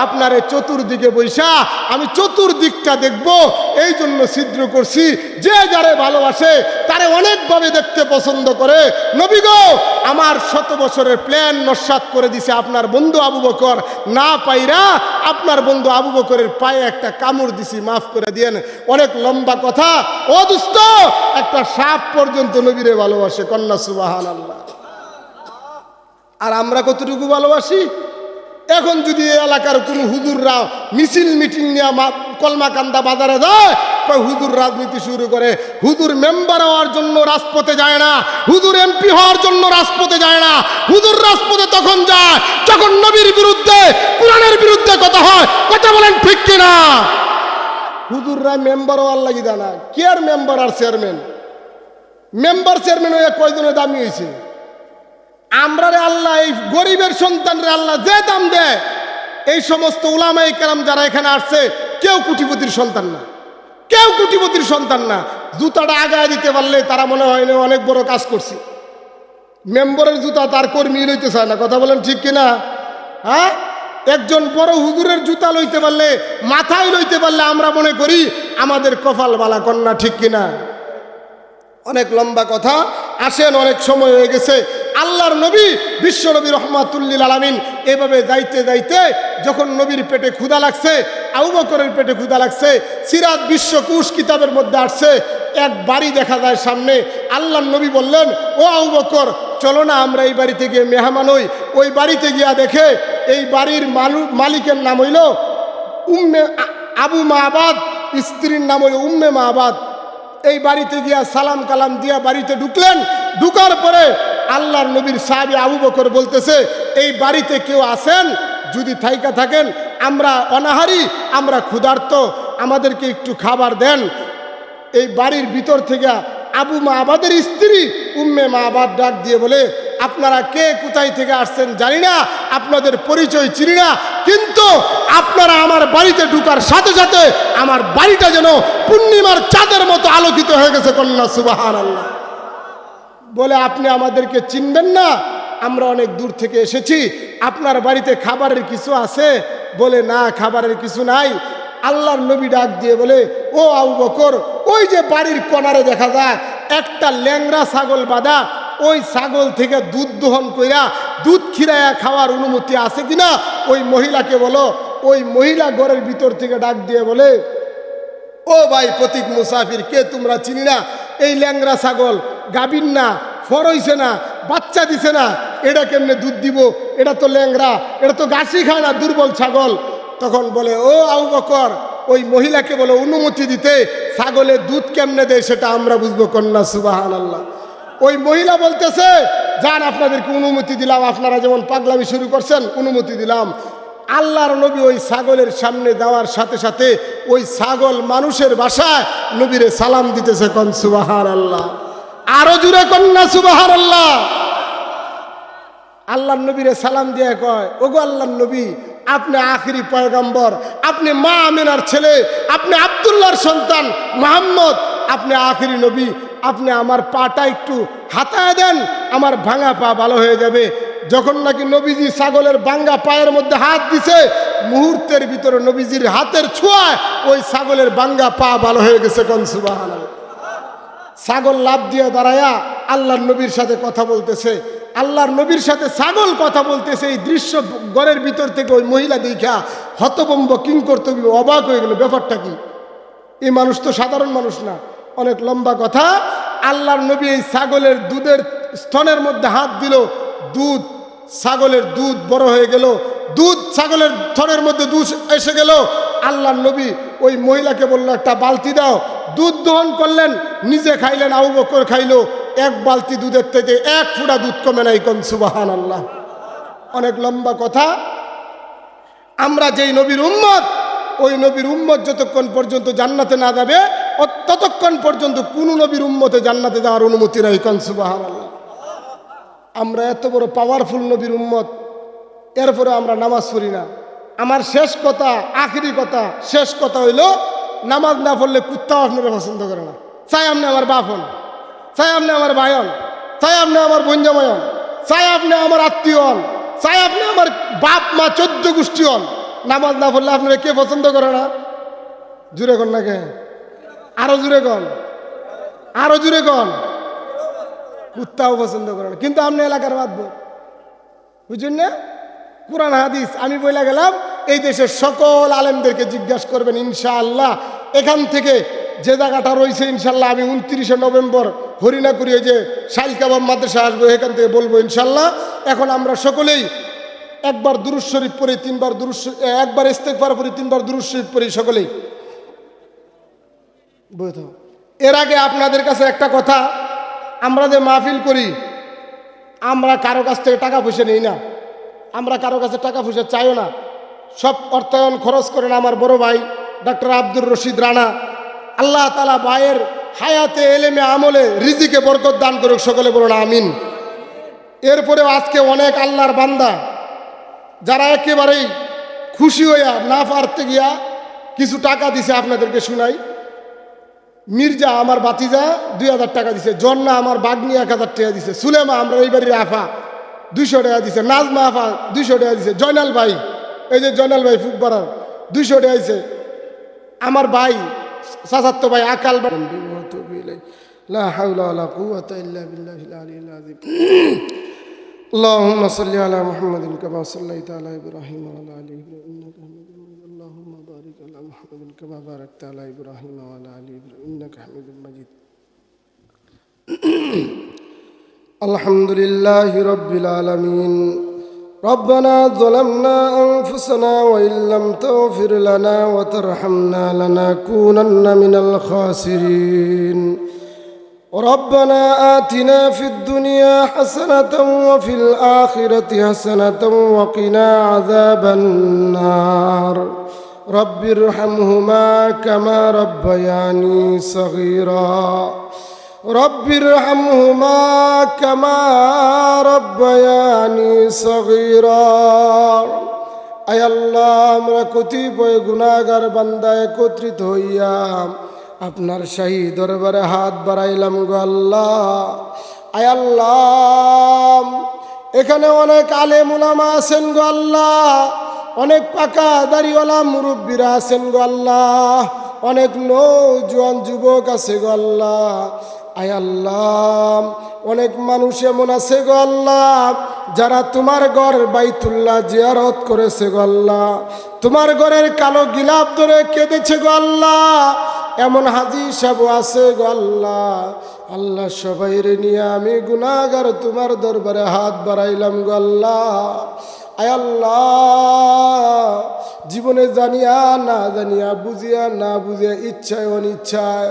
আপনার এই চতুর্দিকে বৈশা আমি চতুর্দিকটা দেখবো, এই জন্য ছিদ্র করছি। যে যারে ভালোবাসে তারে অনেকভাবে দেখতে পছন্দ করে। নবী গো, আমার 100 বছরের প্ল্যান নস্যাৎ করে দিছে আপনার বন্ধু আবু বকর, না পাইরা আপনার বন্ধু আবু বকরের পায়ে একটা কামড় দিছি, মাফ করে দিয়েন। অনেক লম্বা কথা। ও দোস্ত, একটা সাপ পর্যন্ত নবীরে ভালোবাসে। কন্যা সুবহানাল্লাহ। আর আমরা কতটুকু ভালোবাসি? এখন যদি এই এলাকার কোনো হুজুররা মিছিল মিটিং নিয়ে কলমাকান্দা বাজারে যায়, হুজুর রাজনীতি শুরু করে। হুজুর মেম্বার হওয়ার জন্য রাজপথে যায় না, হুজুর এমপি হওয়ার জন্য রাজপথে যায় না। হুজুর রাজপথে তখন যায় যখন নবীর বিরুদ্ধে, কোরআনের বিরুদ্ধে কথা হয়। কথা বলেন ঠিক কিনা? হুজুররা মেম্বার হওয়ার লাগি জানা, কে আর মেম্বার আর চেয়ারম্যান? মেম্বার চেয়ারম্যান হয়ে কয়জনের দামি হয়েছে? আমরা রে আল্লাহ, এই গরিবের সন্তান রে আল্লাহ যে দাম দেয়, এই সমস্ত উলামায়ে কেরাম যারা এখানে আসছে, কেউ কোটিপতির সন্তান না, কেউ কোটিপতির সন্তান না। জুতাটা আগায় দিতে পারলে তারা মনে হয় না অনেক বড় কাজ করছে। মেম্বারের জুতা তার কর্মী লইতে চায় না। কথা বলেন ঠিক কিনা? হ্যাঁ, একজন বড় হুজুরের জুতা লইতে পারলে, মাথায় লইতে পারলে আমরা মনে করি আমাদের কপাল বালা। কন্যা ঠিক কিনা? অনেক লম্বা কথা। আসেন, অনেক সময় হয়ে গেছে। আল্লাহর নবী বিশ্বনবী রহমাতুল্লিল আলামিন এভাবে যাইতে যাইতে যখন নবীর পেটে ক্ষুধা লাগছে, আবু বকরের পেটে ক্ষুধা লাগছে, সিরাত বিশ্বকোষ কিতাবের মধ্যে আসছে, এক বাড়ি দেখা যায় সামনে। আল্লাহর নবী বললেন, ও আবু বকর, চলো না আমরা এই বাড়িতে গিয়ে মেহমান হই। ওই বাড়িতে গিয়া দেখে এই বাড়ির মালিকের নাম হইল উম্মে আবু মাবাদ, স্ত্রীর নাম হইল উম্মে মাবাদ। এই বাড়িতে গিয়া সালাম কালাম দিয়া বাড়িতে ঢুকলেন। ঢুকার পরে আল্লাহর নবীর সাহাবী আবু বকর বলতেছে, এই বাড়িতে কেউ আছেন? যদি থাইকা থাকেন, আমরা অনাহারি, আমরা ক্ষুধার্ত, আমাদেরকে একটু খাবার দেন। এই বাড়ির ভিতর থেকে আবু মাবাদের স্ত্রী উম্মে মাবাদ ডাক দিয়ে বলে, আপনারা কে কোথায় থেকে আসছেন জানি না, আপনাদের পরিচয় চিনি না, কিন্তু আপনারা আমার বাড়িতে ঢুকার সাথে সাথে আমার বাড়িটা যেন পূর্ণিমার চাঁদের মতো আলোকিত হয়ে গেছে। কন্যা সুবহানাল্লাহ। বলে আপনি আমাদেরকে চিনবেন না, আমরা অনেক দূর থেকে এসেছি, আপনার বাড়িতে খাবারের কিছু আছে? বলে না, খাবারের কিছু নাই। আল্লাহর নবী ডাক দিয়ে বলে, ও আবু বকর, ওই যে বাড়ির কোণারে দেখা যায় একটা ল্যাংড়া ছাগল বাঁধা, ওই ছাগল থেকে দুধ দহন কইরা দুধ খিরাইয়া খাওয়ার অনুমতি আছে কিনা ওই মহিলাকে বলো। ওই মহিলা ঘরের ভিতর থেকে ডাক দিয়ে বলে, ও ভাই প্রতীক মুসাফির, কে তোমরা চিনি না? এই ল্যাংড়া ছাগল গাভীর না, ফর হইছে না, বাচ্চা দিছে না, এটা কেমনে দুধ দিব? এটা তো ল্যাংড়া, এটা তো ঘাসই খায় না, দুর্বল ছাগল। তখন বলে, ও আবু বকর, ওই মহিলাকে বলে অনুমতি দিতে, ছাগলের দুধ কেমনে দেয় সেটা আমরা বুঝবো। কন্যা সুবহানাল্লাহ। ওই মহিলা বলতেছে, যান আপনাদেরকে অনুমতি দিলাম, আপনারা যেমন পাগলামি শুরু করছেন অনুমতি দিলাম। আল্লাহর নবী ওই ছাগলের সামনে যাওয়ার সাথে সাথে ওই ছাগল মানুষের বাসায় নবীরে সালাম দিতেছে। কন সুবহানাল্লাহ। আরো জুড়ে কন্যা সুবহানাল্লাহ। আল্লাহর নবীরে সালাম দিয়ে কয়, ওগো আল্লাহর নবী, আপনি আখিরি পয়গম্বর, আপনি মা আমিনার ছেলে, আপনি আব্দুল্লাহর সন্তান মুহাম্মদ, আপনি আখিরি নবী, আপনি আমার পাটা একটু হাতায় দেন, আমার ভাঙা পা ভালো হয়ে যাবে। যখন নাকি নবীজি ছাগলের ভাঙা পায়ের মধ্যে হাত দিছে, মুহূর্তের ভিতরে নবীজির হাতের ছোঁয়ায় ওই ছাগলের ভাঙা পা ভালো হয়ে গেছে। কোন সুবহানাল্লাহ। ছাগল লাফ দিয়ে দাঁড়ায়া আল্লাহর নবীর সাথে কথা বলতেছে, আল্লাহর নবীর সাথে ছাগল কথা বলতেছে। এই দৃশ্য ঘরের ভিতর থেকে ওই মহিলা দেখা হতভম্ব কিংকর্তব্য অবাক হয়ে গেল, ব্যাপারটা কি? এই মানুষ তো সাধারণ মানুষ না। অনেক লম্বা কথা। আল্লাহর নবী এই ছাগলের দুধের স্তনের মধ্যে হাত দিল, দুধ, ছাগলের দুধ বড় হয়ে গেল, দুধ ছাগলের স্তনের মধ্যে দুধ এসে গেল। আল্লাহর নবী ওই মহিলাকে বলল, একটা বালতি দাও। দুধ দহন করলেন, নিজে খাইলেন, আবু বকর খাইলো। এক বালতি দুধের থেকে এক ফোঁটা দুধ কমে নাই। কোন সুবহানাল্লাহ। অনেক লম্বা কথা। আমরা যেই নবীর উম্মত, ওই নবীর উম্মত যতক্ষণ পর্যন্ত জান্নাতে না যাবে ততক্ষণ পর্যন্ত কোন নবীর উম্মতে জান্নাতে যাওয়ার অনুমতি নাই। কোন সুবহানাল্লাহ। আমরা এত বড় পাওয়ারফুল নবীর উম্মত, এরপরে আমরা নামাজ পড়ি না। আমার শেষ কথা, আখিরি কথা, শেষ কথা হইল, নামাজ না পড়লে কুত্তাও আপনারা পছন্দ করে না। চাই আপনি আমার বাপ হন, চাই আপনি আমার ভাই হন, চাই আপনি আমার বঞ্জামাই হন, চাই আপনি আমার আত্মীয় হন, চাই আপনি আমার বাপ মা 14 গোষ্ঠী হন, নামাজ না পড়লে আপনারা কে পছন্দ করে না? জুড়ে কন না কে? আরো জুড়ে কন, আরো জুড়ে কন। কুত্তাও পছন্দ করে না, কিন্তু আপনি এলাকার বাদব, বুঝছেন না? কোরআন হাদিস আমি বইলা গেলাম, এই দেশের সকল আলেমদেরকে জিজ্ঞাসা করবেন ইনশাআল্লাহ। এখান থেকে যে জায়গাটা রয়েছে ইনশাল্লাহ আমি 29শে নভেম্বর হরিণাকুড়ি যে শাইল কাবাব মাদ্রাসা আসবো, এখান থেকে বলবো ইনশাল্লাহ। এখন আমরা সকলেই একবার দুরূদ শরীফ পড়ি, 3 বার দুরূদ, একবার ইস্তেগফার পড়ি, 3 বার দুরূদ শরীফ পড়ি সকলেই। এর আগে আপনাদের কাছে একটা কথা, আমরা যে মাহফিল করি, আমরা কারো কাছ থেকে টাকা পয়সা নেই না, আমরা কারো কাছে টাকা পয়সা চাইও না। সব অর্থায়ন খরচ করেন আমার বড় ভাই ডক্টর আব্দুর রশিদ রানা। আল্লাহ তাআলা ভাইয়ের হায়াতে, এলেমে, আমলে, রিজিকে বরকত দান করুক, সকলে বলুন আমিন। এরপরেও আজকে অনেক আল্লাহর বান্দা যারা একেবারেই খুশি হইয়া না পারতে গিয়া কিছু টাকা দিছে, আপনাদেরকে শুনাই। মির্জা আমার বাতিজা 2000 টাকা দিছে, জন্না আমার বাগনি 1000 টাকা দিছে, সুলেমা আমরা এই বাড়ির আফা 200 টাকা দিছে, নাজমা আফা 200 টাকা দিছে, জয়নাল ভাই, এই যে জয়নাল ভাই ফুকবাড়ার 200 টাকা দিছে, আমার ভাই চাচাতো ভাই আকাল ভাই। লা হাওলা ওয়ালা কুওয়াতা ইল্লা বিল্লাহিল আলিয়্যিল আযীম। اللهم صل على محمد كما صليت على ابراهيم وعلى ال ابراهيم انك حميد مجيد. اللهم بارك على محمد كما باركت على ابراهيم وعلى ال ابراهيم انك حميد مجيد. الحمد لله رب العالمين. ربنا ظلمنا انفسنا وان لم تغفر لنا وترحمنا لنكونن من الخاسرين. ربنا آتنا في الدنيا حسنة وفي الآخرة حسنة وقنا عذاب النار. رب ارحمهما كما ربياني صغيرا. রব্বির হামহুমা কামা রব্বায়ানি সগীরা। আয় আল্লাহ, আমরা কতিপয় গুনাহগার বান্দা একত্রিত হইয়া আপনার শাহী দরবারে হাত বাড়াইলাম গো আল্লাহ। আয় আল্লাহ, এখানে অনেক আলেম উলামা আছেন গো আল্লাহ, অনেক পাকা দাড়িওয়ালা মুরব্বীরা আছেন গো আল্লাহ, অনেক নৌজওয়ান যুবক আছে গো আল্লাহ। আয় আল্লাহ, অনেক মানুষ এমন আছে গো আল্লাহ যারা তোমার ঘর বাইতুল্লাহ জিয়ারত করেছে গো আল্লাহ, তোমার ঘরের কালো গিলাপ ধরে কেঁদেছে গো আল্লাহ। এমন হাজি সাহেব আছে গো আল্লাহ। আল্লাহ, সবাইরে নিয়ে আমি গুনাহগার তোমার দরবারে হাত বাড়াইলাম গো আল্লাহ। আয় আল্লাহ, জীবনে জানিয়া না জানিয়া, বুঝিয়া না বুঝিয়া, ইচ্ছায় অনিচ্ছায়,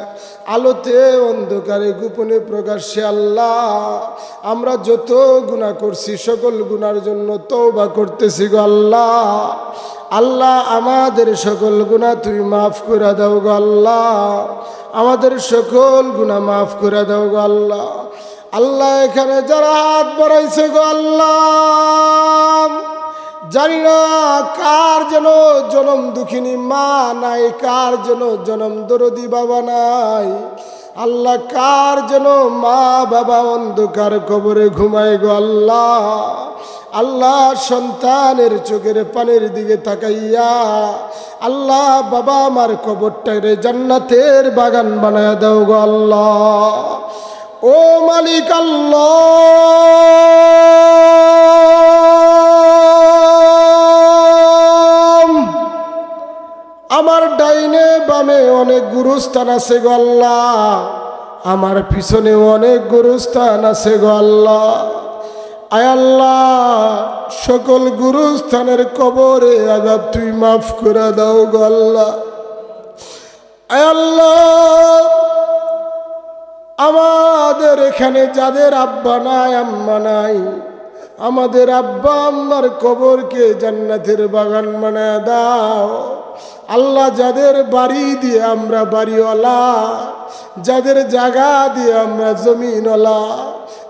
আলোতে অন্ধকারে, গোপনে প্রকাশ্যে আল্লাহ আমরা যত গুনাহ করছি সকল গুনার জন্য তওবা করতেছি গো আল্লাহ। আল্লাহ, আমাদের সকল গুনাহ তুমি মাফ করে দাও গো আল্লাহ, আমাদের সকল গুনাহ মাফ করে দাও গো আল্লাহ। আল্লাহ, এখানে যারা হাত বাড়াইছে গো আল্লাহ, জানি না কার যেন জনম দুঃখিনী মা নাই, কার যেন জনম দরদি বাবা নাই। আল্লাহ, কার যেন মা বাবা অন্ধকার কবরে ঘুমায় গো আল্লাহ। আল্লাহ, সন্তানের চোখের পানির দিকে তাকাইয়া আল্লাহ বাবা আমার কবরটারে জান্নাতের বাগান বানায় দাও গো আল্লাহ। ও মালিক আল্লাহ, আমার ডাইনে বামে অনেক গুরুস্থান আছে গো আল্লাহ, আমার পিছনে অনেক গুরুস্থান আছে গো আল্লাহ। আয় আল্লাহ, সকল গুরুস্থানের কবরে আযাব তুই মাফ করে দাও গো আল্লাহ। আয় আল্লাহ, আমাদের এখানে যাদের আব্বা নাই আম্মা নাই, আমাদের আব্বা আম্মার কবরকে জান্নাতের বাগান বানায় দাও আল্লাহ। যাদের বাড়ি দিয়ে আমরা বাড়িওয়ালা, যাদের জায়গা দিয়ে আমরা জমিনওয়ালা,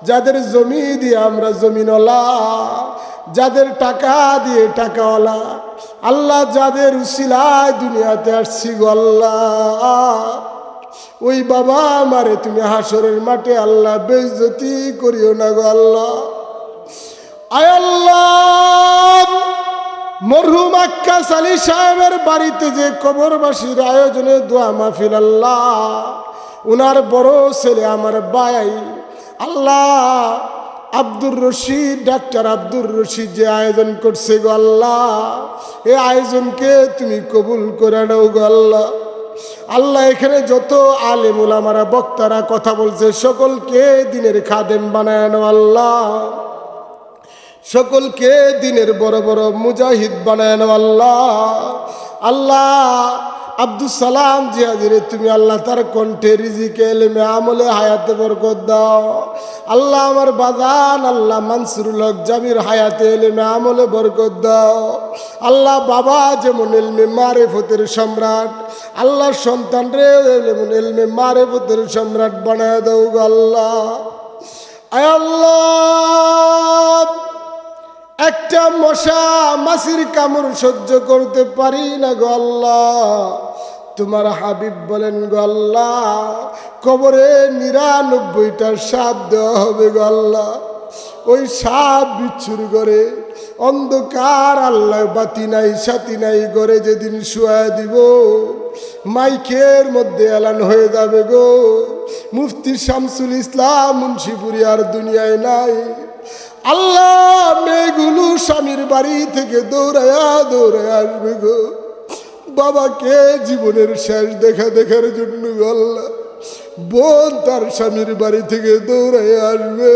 যাদের জমি দিয়ে আমরা জমিনওয়ালা, যাদের টাকা দিয়ে টাকাওয়ালা, আল্লাহ যাদের উসিলায় দুনিয়াতে আসছি গো আল্লাহ, ওই বাবা আমারে তুমি হাসরের মাঠে আল্লাহ বেইজ্জতি করিও না গো আল্লাহ। আয় আল্লাহ, মরহুম আক্কাস আলী সাহেবের বাড়িতে যে কবরবাসীর আয়োজনে দোয়া মাহফিল আল্লাহ, উনার বড় ছেলে আমার ভাই আল্লাহ আব্দুর রশিদ, ডাক্তার আব্দুর রশিদ যে আয়োজন করছে গো আল্লাহ, এই আয়োজনকে তুমি কবুল করে নাও গো আল্লাহ। আল্লাহ, এখানে যত আলেম উলামারা বক্তারা কথা বলছে সকলকে দিনের খাদেম বানায় নাও আল্লাহ, সকলকে দিনের বড় বড় মুজাহিদ বানায় নাও আল্লাহ। আল্লাহ, আব্দুল সালাম জিয়াদিরে তুমি আল্লাহ তার কণ্ঠে রিজিকে এলেমে আমলে হায়াতে বরকত দাও আল্লাহ। আমার বাজান আল্লাহ মানসুরুল হক জামির হায়াতে এলেমে আমলে বরকত দাও আল্লাহ। বাবা যেমন এলমে মারেফতের সম্রাট, আল্লাহ সন্তান রে এলমে মারেফতের সম্রাট বানায় দাও গো আল্লাহ। আয় আল্লাহ, একটা মশা মাছির কামড় সহ্য করতে পারি না গো আল্লাহ। তোমার হাবিব বলেন গো আল্লাহ, কবরে ৯৯টা সাপ দেওয়া হবে গো আল্লাহ। ওই সাপ বিচ্ছুর করে অন্ধকার আল্লাহ বাতি নাই সাথী নাই ঘরে যেদিন শুয়া দিব, মাইকের মধ্যে এলান হয়ে যাবে গো, মুফতি শামসুল ইসলাম মুন্সিপুরি আর দুনিয়ায় নাই। আল্লাহ, মেয়েগুলো স্বামীর বাড়ি থেকে দৌড়ায়া দৌড়ায় আসবে গো, বাবাকে জীবনের শেষ দেখার জন্য গো আল্লাহ। বোন তার স্বামীর বাড়ি থেকে দৌড়ায় আসবে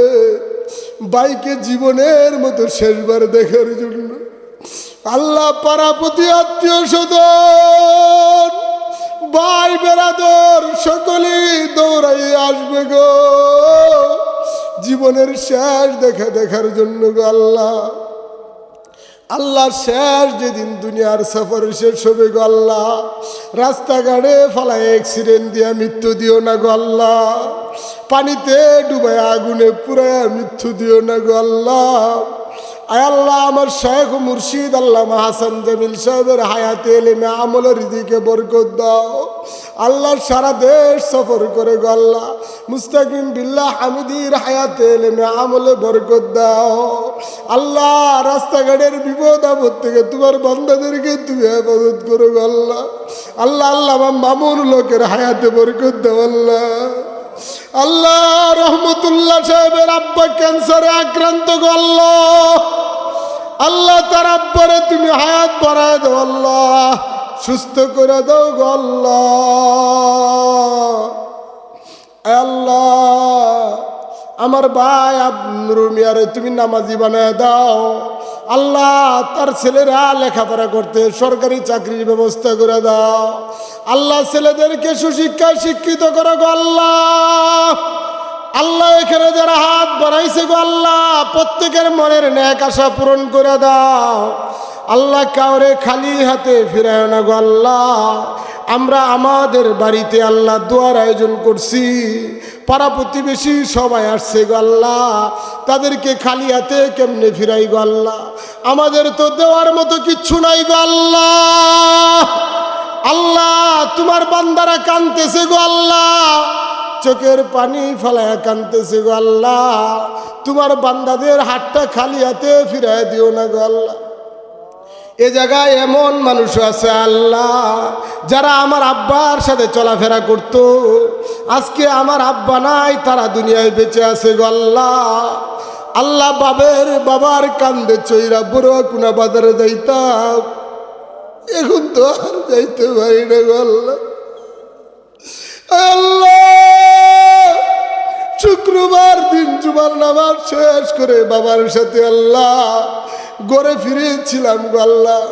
ভাইকে জীবনের মতো শেষবার দেখার জন্য। আল্লাহ, পাড়াপতি আত্মীয় স্বজন ভাই বেরাদর সকলেই দৌড়াই আসবে গো, জীবনের শেষ দেখার জন্য গো আল্লাহ। আল্লাহ, শেষ যেদিন দুনিয়ার সফর শেষ হবে গো আল্লাহ, রাস্তাঘাটে ফালায় অ্যাক্সিডেন্ট দিয়া মৃত্যু দিও না গো আল্লাহ। পানিতে ডুবায় আগুনে পুরায় মৃত্যু দিও না গো আল্লাহ। আয় আল্লাহ, আমার শেখ মুর্শিদ আল্লামা হাসান জামিল সাহেবের হায়াতে এলেমে আমলের রিজিকে বরকত দাও আল্লাহ। সারা দেশ সফর করে গো আল্লাহ, মুস্তাকিম বিল্লাহ হামিদির হায়াতে এলেমে আমলে বরকত দাও আল্লাহ। রাস্তাঘাটের বিপদ আপদ থেকে তোমার বান্দাদেরকে তুমি হেফাজত করো গো আল্লাহ। আল্লাহ আল্লাহ আমার মামুন লোকের হায়াতে বরকত দাও আল্লাহ। আল্লাহ রহমতুল্লাহ সাহেবের আব্বা ক্যান্সারে আক্রান্ত গো আল্লাহ। আল্লাহ তার আব্বারে তুমি হায়াত বাড়ায় দাও আল্লাহ, সুস্থ করে দাও গো আল্লাহ। আল্লাহ আমার ভাই আব্দুর মিয়ারে তুমি নামাজি বানায় দাও আল্লাহ। তার ছেলেরা লেখাপড়া করতে সরকারি চাকরির ব্যবস্থা করে দাও আল্লাহ। ছেলেদেরকে সুশিক্ষায় শিক্ষিত করো গো আল্লাহ। আল্লাহ এখানে যারা হাত বাড়াইছে গো আল্লাহ, প্রত্যেকের মনের ন্যাক আশা পূরণ করে দাও আল্লাহ। কাউরে খালি হাতে ফিরায় না গো আল্লাহ। আমরা আমাদের বাড়িতে আল্লাহ দোয়ার আয়োজন করছি, পাড়া প্রতিবেশী সবাই আসছে গো আল্লাহ। তাদেরকে খালি হাতে কেমনে ফিরাই গো আল্লাহ? আমাদের তো দেওয়ার মতো কিচ্ছু নাই গো আল্লাহ। আল্লাহ তোমার বান্দারা কাঁদতেছে গো আল্লাহ, চোখের পানি ফেলায় কাঁদতেছে গো আল্লাহ। তোমার বান্দাদের হাতটা খালি হাতে ফিরায় দিও না গো আল্লাহ। এ জায়গায় এমন মানুষ আছে আল্লাহ, যারা আমার আব্বার সাথে চলাফেরা করত, আজকে আমার আব্বা নাই, তারা দুনিয়ায় বেঁচে আছে গো আল্লাহ। আল্লাহ বাবার কান্দে চৈরা বড় কোনা বাজারে যাইতাম, এখন তো আর যাইতে পারি না গো আল্লাহ। আল্লাহ শুক্রবার দিন জুমার নামাজ শেষ করে বাবার সাথে আল্লাহ ঘরে ফিরেছিলাম গো আল্লাহ।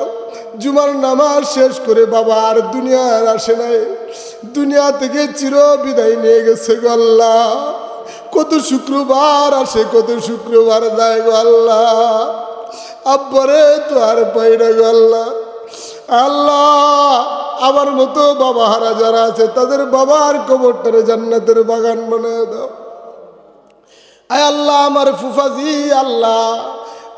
জুমার নামাজ শেষ করে বাবা আর দুনিয়ার আসে নাই, দুনিয়া থেকে চির বিদায় নিয়ে গেছে গো আল্লাহ। কত শুক্রবার আসে, কত শুক্রবার যায় গো আল্লাহ। আব্বারে তো আর পাই না গো আল্লাহ। আল্লাহ আমার মতো বাবা হারা যারা আছে, তাদের বাবার কবরটারে জান্নাতের বাগান বানায় দাও। আয় আল্লাহ আমার ফুফাজি আল্লাহ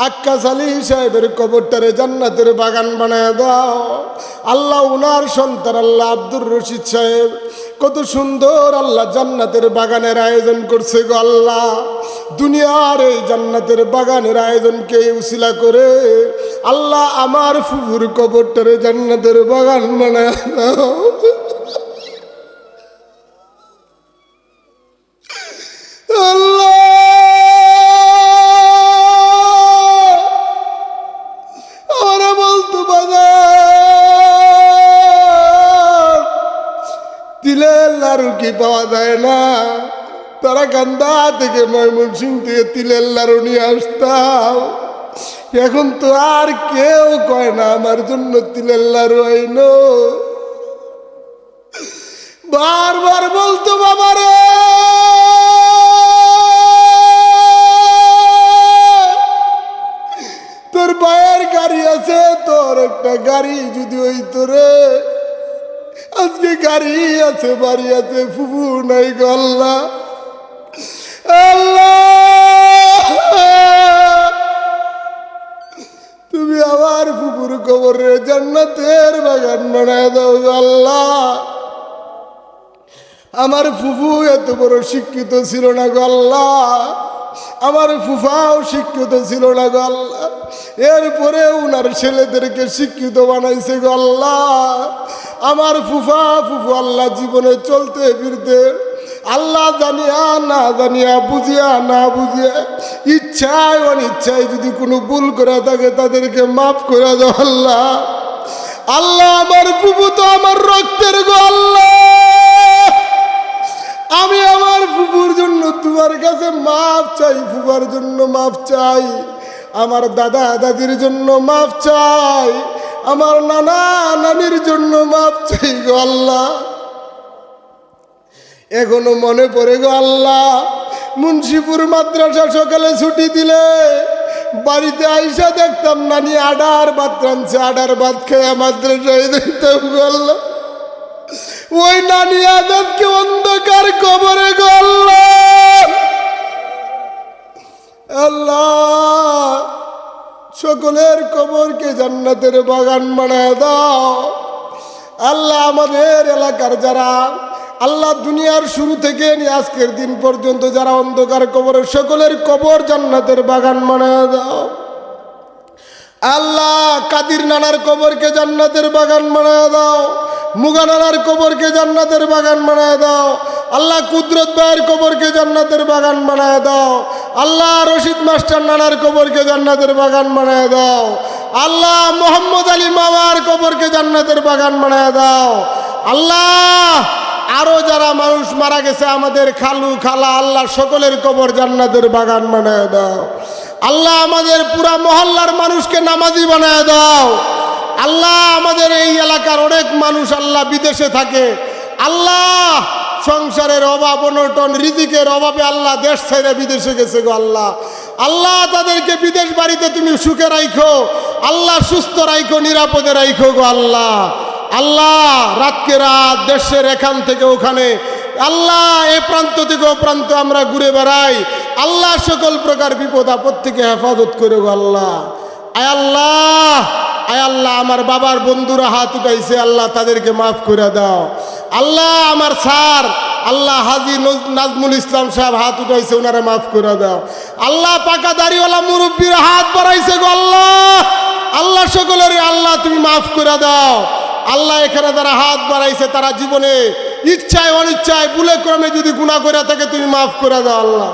আক্কাস আলী সাহেবের কবরটারে জান্নাতের বাগান বানায় দাও আল্লাহ। উনার সন্তান আল্লাহ আব্দুর রশিদ সাহেব কত সুন্দর আল্লাহ জান্নাতের বাগানের আয়োজন করছে গো আল্লাহ। দুনিয়ার এই জান্নাতের বাগানের আয়োজনকে উসিলা করে আল্লাহ আমার ফুফুর কবরটারে জান্নাতের বাগান বানায় দাও। আল্লাহ তিলের লাড়ু কি পাওয়া যায় না? তারা কান্দা থেকে ময়মনসিংহ থেকে তিলের লাড়ু নিয়ে আসতাম, এখন তো আর কেউ কয় না আমার জন্য তিলের লাড়ু আইনো। বারবার বলতো বাবারে তোর ভাইয়ের গাড়ি আছে, তোর একটা গাড়ি যদি হইতো রে। আজকে গাড়ি আছে, বাড়ি আছে, ফুফু নাই গো আল্লাহ। আল্লাহ তুমি আমার ফুফুর কবরে জান্নাতের বাগান বানায় দাও গো আল্লাহ। আমার ফুফু এত বড় শিক্ষিত ছিল না গো আল্লাহ, আমার ফুফাও শিক্ষিত ছিল না গো আল্লাহ। এরপরে উনার ছেলেদেরকে শিক্ষিত বানাইছে গো আল্লাহ। আমার ফুফু আল্লাহ জীবনে চলতে ফিরতে আল্লাহ জানিয়া না জানিয়া, বুঝিয়া না বুঝিয়া, ইচ্ছায় অনিচ্ছায় যদি কোনো ভুল করে থাকে তাদেরকে মাফ করে দাও আল্লাহ। আল্লাহ আমার ফুফু তো আমার রক্তের গো আল্লাহ। আমি আমার ফুফুর জন্য তোমার কাছে মাফ চাই, ফুফার জন্য মাফ চাই, আমার দাদা দাদির জন্য মাফ চাই, আমার নানা নানির জন্য মাফ চাই গো আল্লাহ। এখনো মনে পড়ে গো আল্লাহ, মুন্সিপুর মাদ্রাসা সকালে ছুটি দিলে বাড়িতে আইসা দেখতাম নানি আডার ভাত রাঁধছে, আডার ভাত খেয়ে মাদ্রাসায় দেখতাম গো আল্লাহ। ওই নানি আজাদকে অন্ধকার কবরে গো আল্লাহ। আল্লাহ সকলের কবরকে জান্নাতের বাগান বানায় দাও। আল্লাহ আমাদের এলাকার যারা আল্লাহ দুনিয়ার শুরু থেকে নিয়ে আজকের দিন পর্যন্ত যারা অন্ধকার কবরে, সকলের কবর জান্নাতের বাগান বানায় দাও। আল্লাহ কাদির নানার কবরকে জান্নাতের বাগান বানায় দাও। মুগা নানার কবরকে জান্নাতের বাগান বানায় দাও। আল্লাহ কুদরত ভাইয়ের কবরকে জান্নাতের বাগান বানায় দাও। আল্লাহ রশিদ মাস্টার নানার কবরকে জান্নাতের বাগান বানায় দাও। আল্লাহ মোহাম্মদ আলী মামার কবরকে জান্নাতের বাগান বানায় দাও। আল্লাহ আরো যারা মানুষ মারা গেছে আমাদের খালু খালা, আল্লাহ সকলের কবর জান্নাতের বাগান বানায় দাও। আল্লাহ আমাদের পুরা মহল্লার মানুষকে নামাজি বানায় দাও। আল্লাহ আমাদের এই এলাকার অনেক মানুষ আল্লাহ বিদেশে থাকে। আল্লাহ সংসারের অভাব অনটন রিজিকের অভাবে আল্লাহ দেশ ছেড়ে বিদেশে গেছে গো আল্লাহ। আল্লাহ তাদেরকে বিদেশ বাড়িতে তুমি সুখে রাখো আল্লাহ, সুস্থ রাখো, নিরাপদে রাখো গো আল্লাহ। আল্লাহ রাতকে রাত দেশের এখান থেকে ওখানে আল্লাহ এ প্রান্ত থেকে ও প্রান্ত আমরা ঘুরে বেড়াই। আল্লাহ সকল প্রকার বিপদ আপদ থেকে হেফাজত করে গো আল্লাহ। আয় আল্লাহ, আয় আল্লাহ আমার বাবার বন্ধুরা হাত উঠাইছে আল্লাহ তাদেরকে মাফ করে দাও। আল্লাহ আমার স্যার আল্লাহ হাজী নাজমুল ইসলাম সাহেব হাত উঠাইছে, ওনারা মাফ করে দাও। আল্লাহ পাকা দাড়িওয়ালা মুরব্বীর হাত বাড়াইছে গো আল্লাহ। আল্লাহ সকলের আল্লাহ তুমি মাফ করে দাও। আল্লাহ এখানে যারা হাত বাড়াইছে তারা জীবনে ইচ্ছায় অনিচ্ছায় ভুলে ক্রমে যদি গুনাহ করে থাকে তুমি মাফ করে দাও আল্লাহ।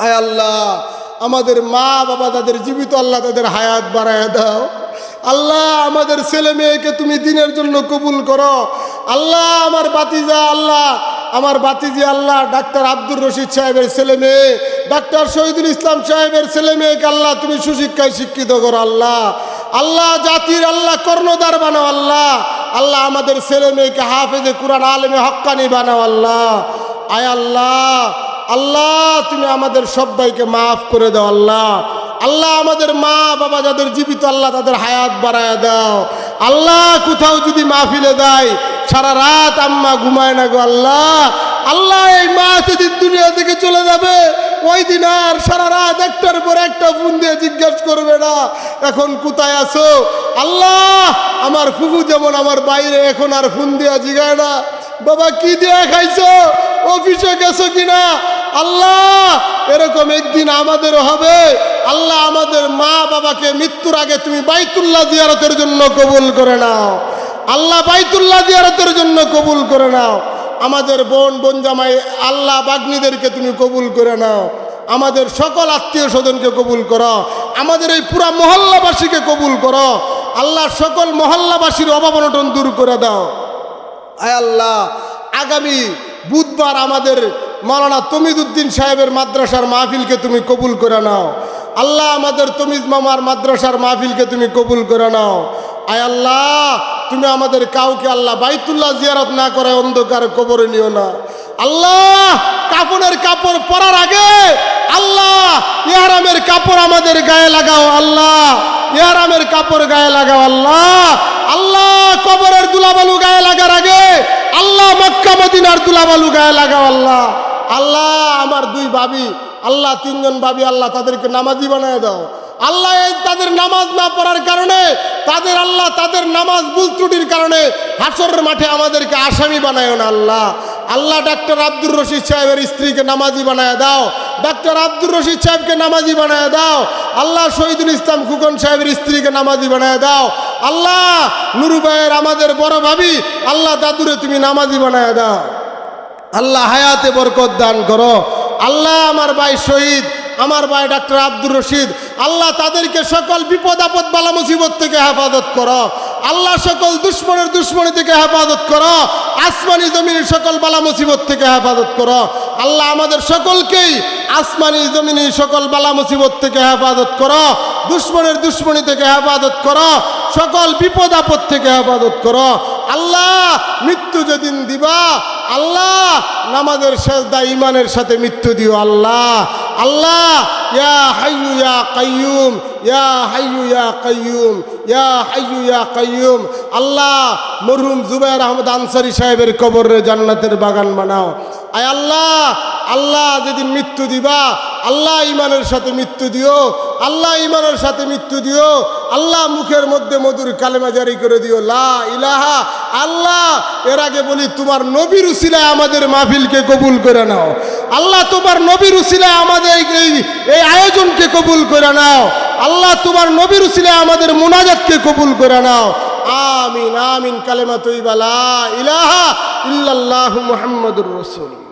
আয় আল্লাহ আমাদের মা বাবা তাদের জীবিত আল্লাহ তাদের হায়াত বাড়ায় দাও। আল্লাহ আমাদের ছেলে মেয়েকে তুমি দিনের জন্য কবুল করো। আল্লাহ আমার বাতিজা আল্লাহ আমার বাতিজি আল্লাহ ডাক্তার আব্দুর রশিদ সাহেবের ছেলে মেয়ে, ডাক্তার শহীদুল ইসলাম সাহেবের ছেলে মেয়েকে আল্লাহ তুমি সুশিক্ষায় শিক্ষিত করো আল্লাহ। আল্লাহ জাতির আল্লাহ কর্ণধার বানাও আল্লাহ। আল্লাহ আমাদের ছেলে মেয়েকে হাফেজে কুরআন আলেমে হক্কানি বানাও আল্লাহ। আয় আল্লাহ, আল্লাহ তুমি আমাদের সবাইকে মাফ করে দাও আল্লাহ। আল্লাহ আমাদের মা বাবা যাদের জীবিত আল্লাহ তাদের হায়াত বাড়ায় দাও আল্লাহ। কোথাও যদি মাহফিলে দেয় সারা রাত আম্মা ঘুমায় না গো আল্লাহ। আল্লাহ এই মা যদি দুনিয়া থেকে চলে যাবে ওই দিন আর সারা রাত একটার পর একটা ফোন দিয়ে জিজ্ঞেস করবে না এখন কোথায় আছো। আল্লাহ আমার ফুফু যেমন আমার বাইরে এখন আর ফোন দিয়া জিগায় না বাবা কি দিয়া খাইছো, অফিসে গেছো কিনা। আল্লাহ এরকম একদিন আমাদেরও হবে। আল্লাহ আমাদের মা বাবাকে মৃত্যুর আগে তুমি বাইতুল্লাহ জিয়ারতের জন্য কবুল করে নাও আল্লাহ, বাইতুল্লাহ জিয়ারতের জন্য কবুল করে নাও। আমাদের বোন জামাই আল্লাহ বাগ্নীদেরকে তুমি কবুল করে নাও। আমাদের সকল আত্মীয় স্বজনকে কবুল করো। আমাদের এই পুরা মহল্লাবাসীকে কবুল করো আল্লাহ। সকল মহল্লাবাসীর অভাব অনটন দূর করে দাও। আয় আল্লাহ আগামী বুধবার আমাদের মাওলানা তমিজ উদ্দিন সাহেবের মাদ্রাসার মাহফিলকে তুমি কবুল করে নাও আল্লাহ। আমাদের তমিজ মামার মাদ্রাসার মাহফিলকে তুমি কবুল করে নাও। আয় আল্লাহ তুমি আমাদের কাউকে আল্লাহ বাইতুল্লাহ জিয়ারত না করে অন্ধকার কবরে নিও না আল্লাহ। কাফনের কাপড় পরার আগে আল্লাহ ইহরামের কাপড় আমাদের গায়ে লাগাও আল্লাহ। ইহরামের কাপড় গায়ে লাগাও আল্লাহ। আল্লাহ কবরের দুলাবালু গায়ে লাগার আগে আল্লাহ মক্কা মদিনার দুলাবালু গায়ে লাগাও আল্লাহ। আল্লাহ আমার দুই ভাবি আল্লাহ তিনজন ভাবি আল্লাহ তাদেরকে নামাজি বানায় দাও আল্লাহ। এই তাদের নামাজ না পড়ার কারণে তাদের আল্লাহ তাদের নামাজ ভুল ত্রুটির কারণে হাসরের মাঠে আমাদেরকে আসামি বানায় না আল্লাহ। আল্লাহ ডাক্তার আব্দুর রশিদ সাহেবের স্ত্রীকে নামাজি বানায় দাও। ডাক্তার আব্দুর রশিদ সাহেবকে নামাজি বানায় দাও আল্লাহ। শহীদুল ইসলাম খুকন সাহেবের স্ত্রীকে নামাজি বানায় দাও আল্লাহ। নুরু ভাইয়ের আমাদের বড় ভাবি আল্লাহ দাদুরে তুমি নামাজি বানায় দাও আল্লাহ। হায়াতে বরকত দান করো আল্লাহ। আমার ভাই শহীদ আমার ভাই ডাক্তার আব্দুর রশিদ আল্লাহ তাদেরকে সকল বিপদ আপদ বালা মুসিবত থেকে হেফাজত করো আল্লাহ। সকল দুশ্মনের দুশ্মনী থেকে হেফাজত করো। আসমানি জমিনের সকল বালা মুসিবত থেকে হেফাজত করো আল্লাহ। আমাদের সকলকেই আসমানি জমিনের সকল বালা মুসিবত থেকে হেফাজত করো। দুশ্মনের দুশ্মনী থেকে হেফাজত করো। সকল বিপদ আপদ থেকে হেফাজত করো আল্লাহ। মৃত্যু যেদিন দিবা আল্লাহ নামাজের সেজদা ইমানের সাথে মৃত্যু দিও আল্লাহ। আল্লাহ ইয়া হাইয়ু ইয়া কাইয়ুম, ইয়া হাইয়ু ইয়া কাইয়ুম, ইয়া হাইয়ু ইয়া কাইয়ুম। আল্লাহ মরহুম জুবায়ের আহমদ আনসারী সাহেবের কবরে জান্নাতের বাগান বানাও। আয় আল্লাহ, আল্লাহ যেদিন মৃত্যু দিবা আল্লাহ ইমানের সাথে মৃত্যু দিও, আল্লাহ ইমানের সাথে মৃত্যু দিও। আল্লাহ মুখের মধ্যে মধুর কালেমা জারি করে দিও, লা ইলাহা। আল্লাহ এর আগে বলি তোমার নবীর উসিলায় আমাদের মাহফিলকে কবুল করে নাও। আল্লাহ তোমার নবীর উসিলায় আমাদের এই আয়োজনকে কবুল করে নাও। আল্লাহ তোমার নবীর উসিলায় আমাদের মুনাজাতকে কবুল করে নাও। আমিন আমিন। কালেমা তৈবা লা ইলাহা ইল্লাল্লাহু মুহাম্মাদুর রাসূল।